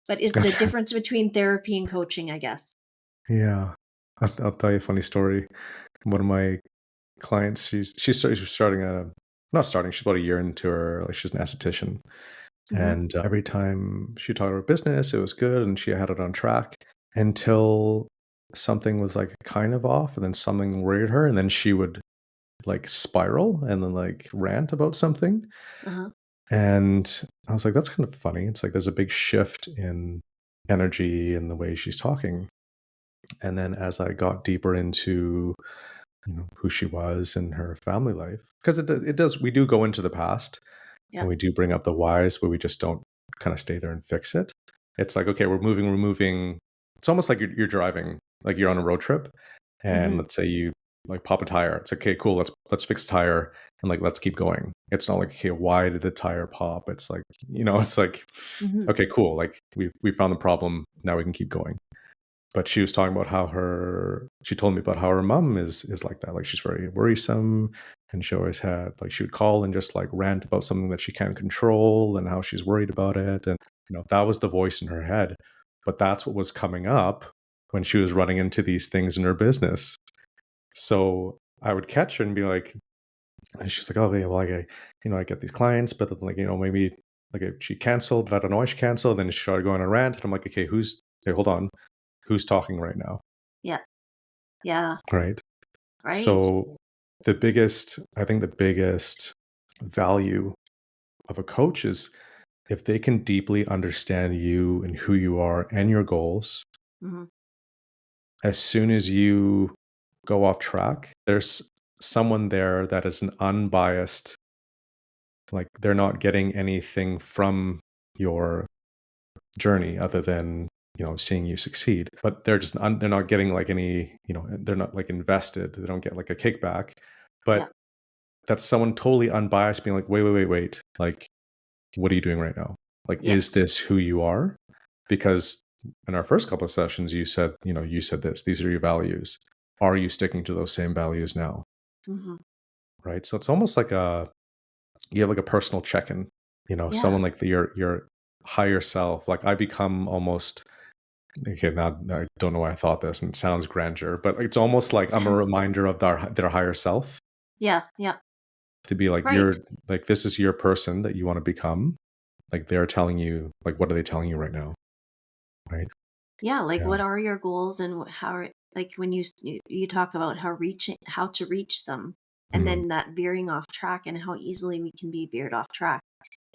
But is the difference between therapy and coaching, I guess. Yeah. I'll tell you a funny story. One of my clients, she's starting not starting, she's about a year into her, like, she's an esthetician. Hmm. And every time she talked about business, it was good and she had it on track until something was like kind of off and then something worried her. And then she would like spiral and then like rant about something. Uh-huh. And I was like, that's kind of funny. It's like there's a big shift in energy and the way she's talking. And then as I got deeper into, who she was and her family life, because it does, we do go into the past Yeah. and we do bring up the whys, but we just don't kind of stay there and fix it. It's like, okay, we're moving. It's almost like you're driving, like you're on a road trip, and Hmm. let's say you like pop a tire. It's okay, cool. Let's fix the tire and like let's keep going. It's not like, okay, why did the tire pop? It's like, it's like, Hmm. okay, cool. Like we found the problem. Now we can keep going. But she was talking about she told me about how her mom is like that. Like she's very worrisome and she always had like she would call and just like rant about something that she can't control and how she's worried about it. And that was the voice in her head. But that's what was coming up when she was running into these things in her business. So I would catch her and be like, and she's like, oh yeah, well I get these clients, but then, like, maybe like she canceled, but I don't know why she canceled. Then she started going on a rant, and I'm like, okay, hold on, who's talking right now? Yeah. Yeah. Right. Right. So I think the biggest value of a coach is if they can deeply understand you and who you are and your goals. Hmm. As soon as you go off track, there's someone there that is an unbiased, like they're not getting anything from your journey other than seeing you succeed, but they're not getting like any, they're not like invested, they don't get like a kickback, Yeah. but that's someone totally unbiased being like, wait, like, what are you doing right now? Like, is Yes. this who you are? Because in our first couple of sessions you said these are your values. Are you sticking to those same values now? Hmm. Right, so it's almost like you have like a personal check-in, Yeah. someone like your higher self. Like I become almost, okay, now I don't know why I thought this and it sounds grandeur, but it's almost like I'm a reminder of their higher self, Yeah. Yeah. to be like, Right. this is your person that you want to become. Like they're telling you, like, what are they telling you right now? Right. Yeah. Like, Yeah. what are your goals, and like when you talk about how to reach them, and Mhm. then that veering off track, and how easily we can be veered off track.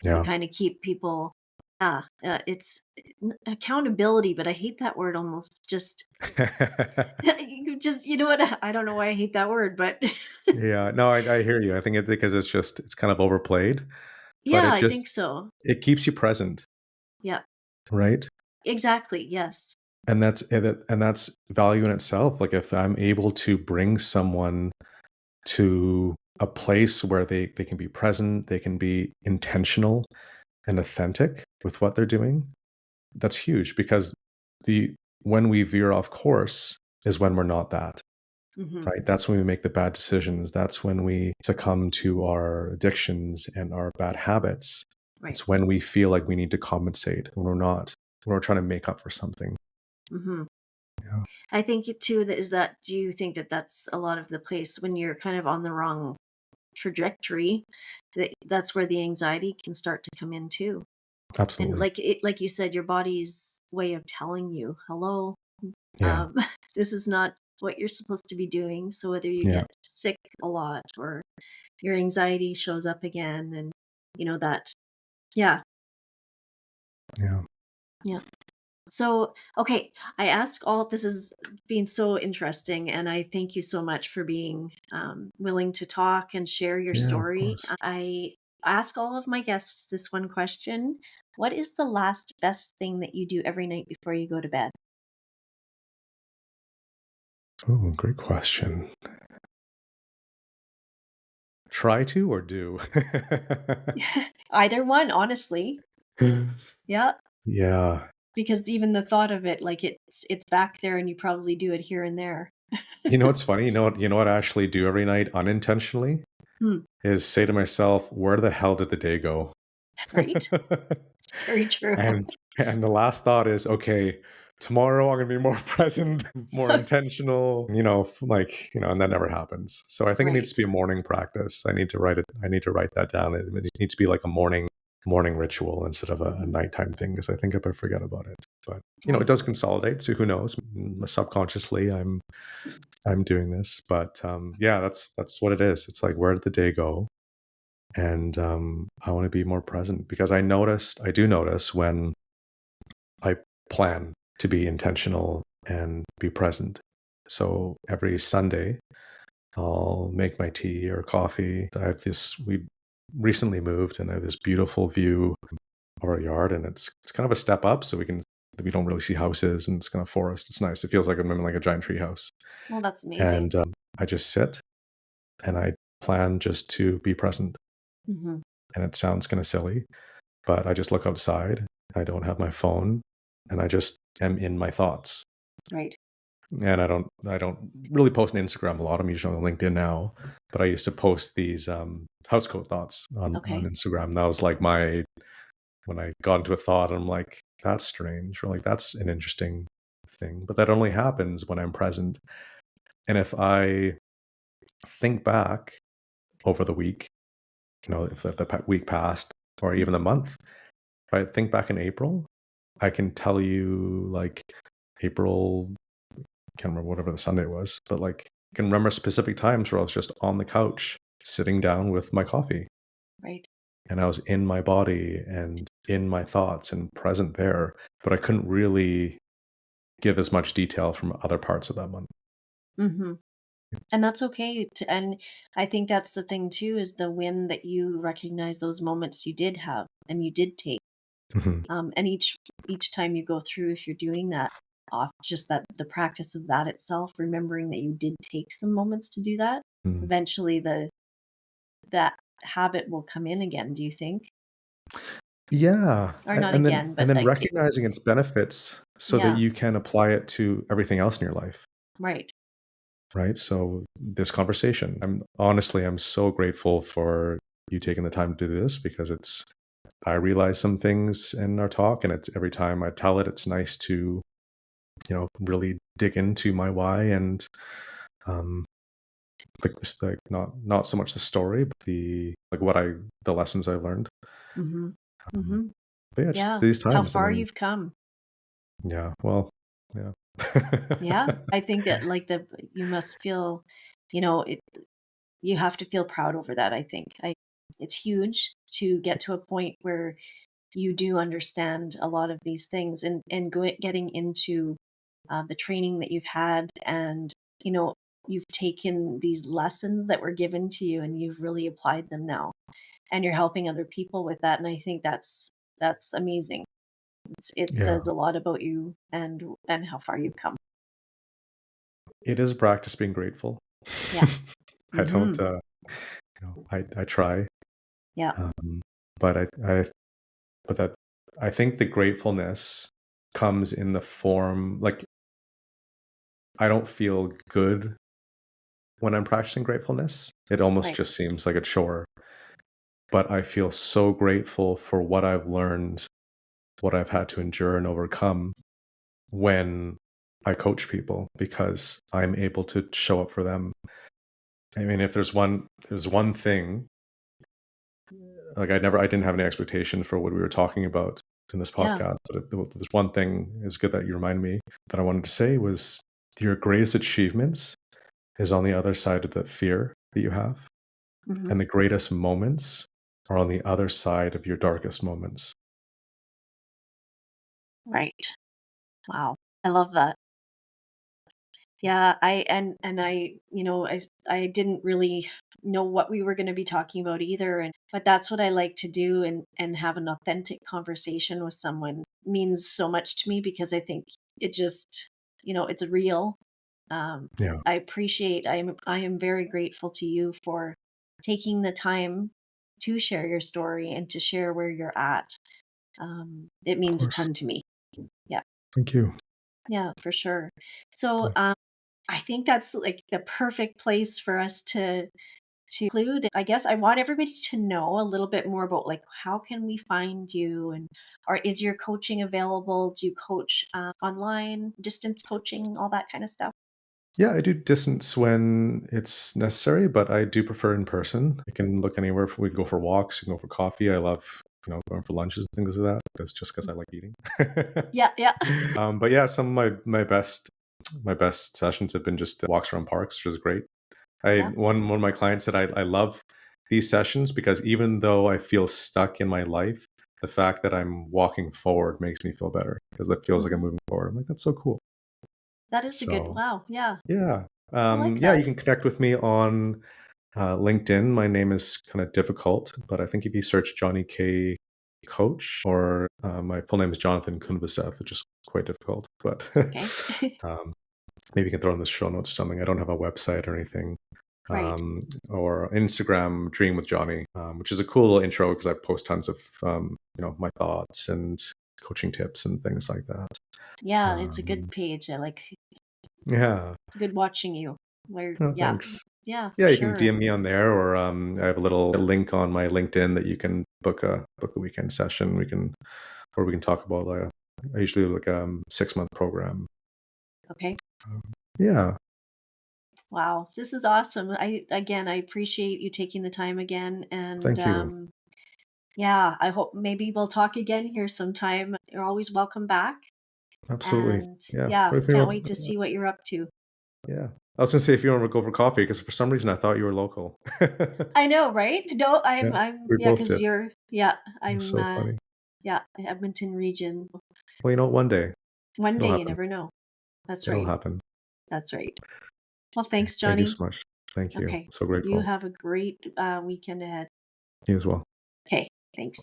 You Yeah. kind of keep people. It's accountability, but I hate that word almost. Just you know what? I don't know why I hate that word, but Yeah. No, I hear you. I think because it's kind of overplayed, but yeah, I think so. it keeps you present, Yeah, right? exactly. Yes. And that's value in itself. Like if I'm able to bring someone to a place where they can be present, they can be intentional and authentic with what they're doing, that's huge because the when we veer off course is when we're not that, Hmm. right? That's when we make the bad decisions. That's when we succumb to our addictions and our bad habits. Right. It's when we feel like we need to compensate when we're trying to make up for something. Hmm. Yeah, I think it too. That do you think that that's a lot of the place when you're kind of on the wrong trajectory? That's where the anxiety can start to come in too. And absolutely. like you said, your body's way of telling you, hello, Yeah, um, this is not what you're supposed to be doing. So whether you yeah, get sick a lot, or your anxiety shows up again, and that, yeah, yeah, yeah. So, okay, I ask all this has been so interesting, and I thank you so much for being willing to talk and share your yeah. Of story. course. I ask all of my guests this one question: what is the last best thing that you do every night before you go to bed? Oh, great question. Try to or do? Either one, honestly. Yeah, Yeah. because even the thought of it, like it's back there, and you probably do it here and there. You know what's funny? You know what I actually do every night unintentionally Hmm, is say to myself, "Where the hell did the day go?" right? Very true. And and the last thought is, "Okay, tomorrow I'm gonna be more present, more intentional," and that never happens. So I think it needs Right. to be a morning practice. I need to write that down. It needs to be like a morning ritual instead of a Mhm. nighttime thing, because I think if I forget about it. But, it Right. does consolidate, so who knows? Subconsciously, I'm doing this, but, yeah, that's what it is. It's like, where did the day go? And, I wanna be more present because I do notice when I plan to be intentional and be present. So every Sunday, I'll make my tea or coffee. We recently moved and I have this beautiful view of our yard, and it's kind of a step up, so we don't really see houses, and it's kind of forest. It's nice. It feels like I'm in like a giant tree house. Well, that's amazing. And I just sit and I plan just to be present. Hmm. And it sounds kind of silly, but I just look outside. I don't have my phone, and I just am in my thoughts. Right. And I don't really post on Instagram a lot. I'm usually on LinkedIn now, but I used to post these house coat thoughts on Okay. Instagram. That was like my when I got into a thought, I'm like, that's strange, or like that's an interesting thing. But that only happens when I'm present. And if I think back over the week, if the week passed or even the month, if I think back in April, I can tell you like April, can't remember whatever the Sunday was, but like I can remember specific times where I was just on the couch sitting down with my coffee Right. and I was in my body and in my thoughts and present there, but I couldn't really give as much detail from other parts of that month. Hmm. And that's okay. And I think that's the thing too, is the win that you recognize those moments you did have and you did take. Mhm. And each time you go through, if you're doing that off, just that the practice of that itself, remembering that you did take some moments to do that, Mm. eventually the that habit will come in again. Do you think? Yeah, Or and not and then again, and but then like, recognizing its benefits so that yeah, you can apply it to everything else in your life, right. right? So this conversation, I'm so grateful for you taking the time to do this because I realize some things in our talk, and it's every time I tell it, it's nice to, really dig into my why and um like not so much the story, but the lessons I learned. Hmm. Um, Hmm. but yeah, just Yeah. these How times, and far then you've come. yeah, well, yeah. Yeah. I think that like you must feel, it, you have to feel proud over that. I think it's huge to get to a point where you do understand a lot of these things, getting into the training that you've had, and you know you've taken these lessons that were given to you and you've really applied them now, and you're helping other people with that. And I think that's amazing. It Yeah, says a lot about you and how far you've come. it is a practice being grateful. Yeah. I don't, Hmm. I try, Yeah. um, but but that I think the gratefulness comes in the form like, I don't feel good when I'm practicing gratefulness. It almost Right. just seems like a chore, but I feel so grateful for what I've learned, what I've had to endure and overcome when I coach people because I'm able to show up for them. I mean, if there's one thing, like I didn't have any expectation for what we were talking about in this Yeah. podcast, but if there's one thing, it's good that you remind me, that I wanted to say was your greatest achievements is on the other side of the fear that you have, Hmm. and the greatest moments are on the other side of your darkest moments. Right. Wow. I love that. Yeah, I didn't really know what we were going to be talking about either, and but that's what I like to do, and have an authentic conversation with someone means so much to me because I think it just, it's real. Um Yeah, I am very grateful to you for taking the time to share your story and to share where you're at. It of means a course. ton to me. Yeah. Thank you. Yeah, for sure. So, Yeah. I think that's like the perfect place for us to include. I guess I want everybody to know a little bit more about like how can we find you, and or is your coaching available? Do you coach online, distance coaching, all that kind of stuff? Yeah, I do distance when it's necessary, but I do prefer in person. I can look anywhere. We can go for walks, we can go for coffee. I love, going for lunches and things like that. That's just because I like eating. Yeah, yeah, But yeah, some of my best sessions have been just walks around parks, which is great. I yeah. one of my clients said I love these sessions because even though I feel stuck in my life, the fact that I'm walking forward makes me feel better because it feels like I'm Mhm. moving forward. I'm like, that's so cool. That is a good. So Wow. Yeah, yeah. I like Yeah, you that. can connect with me on LinkedIn. My name is kind of difficult, but I think if you search Johnny K Coach, or my full name is Jonathan Khounviseth, which is quite difficult, but Okay. um, maybe you can throw in the show notes or something. I don't have a website or anything. Right. um, or Instagram Dream with Johnny, which is a cool little intro because I post tons of my thoughts and coaching tips and things like that. Yeah, it's a good Um, page. I like. It's yeah, good watching you. Where? no, Yeah, thanks. yeah, for Yeah, you can sure. DM me on there, or I have a little link on my LinkedIn that you can book a weekend session. We can talk about. I usually do like a 6 month program. Okay. Um, yeah, Wow, this is awesome. I appreciate you taking the time again, and thank you. yeah, I hope maybe we'll talk again here sometime. You're always welcome back, Absolutely. and Yeah. yeah, What if can't you wait to see what you're up to. Yeah. I was gonna say if you want to go for coffee, because for some reason I thought you were local. I know, right? No, Yeah, I'm we yeah, both because did. you're yeah, It's I'm so funny. yeah, Edmonton region. Well, one day One it'll day you happen. never know. That's It'll right. happen. That's right. Well, Okay. thanks, Thank you so Johnny. much. Thank you. Okay. So You grateful. have a great weekend ahead. You as well. Okay. Thanks.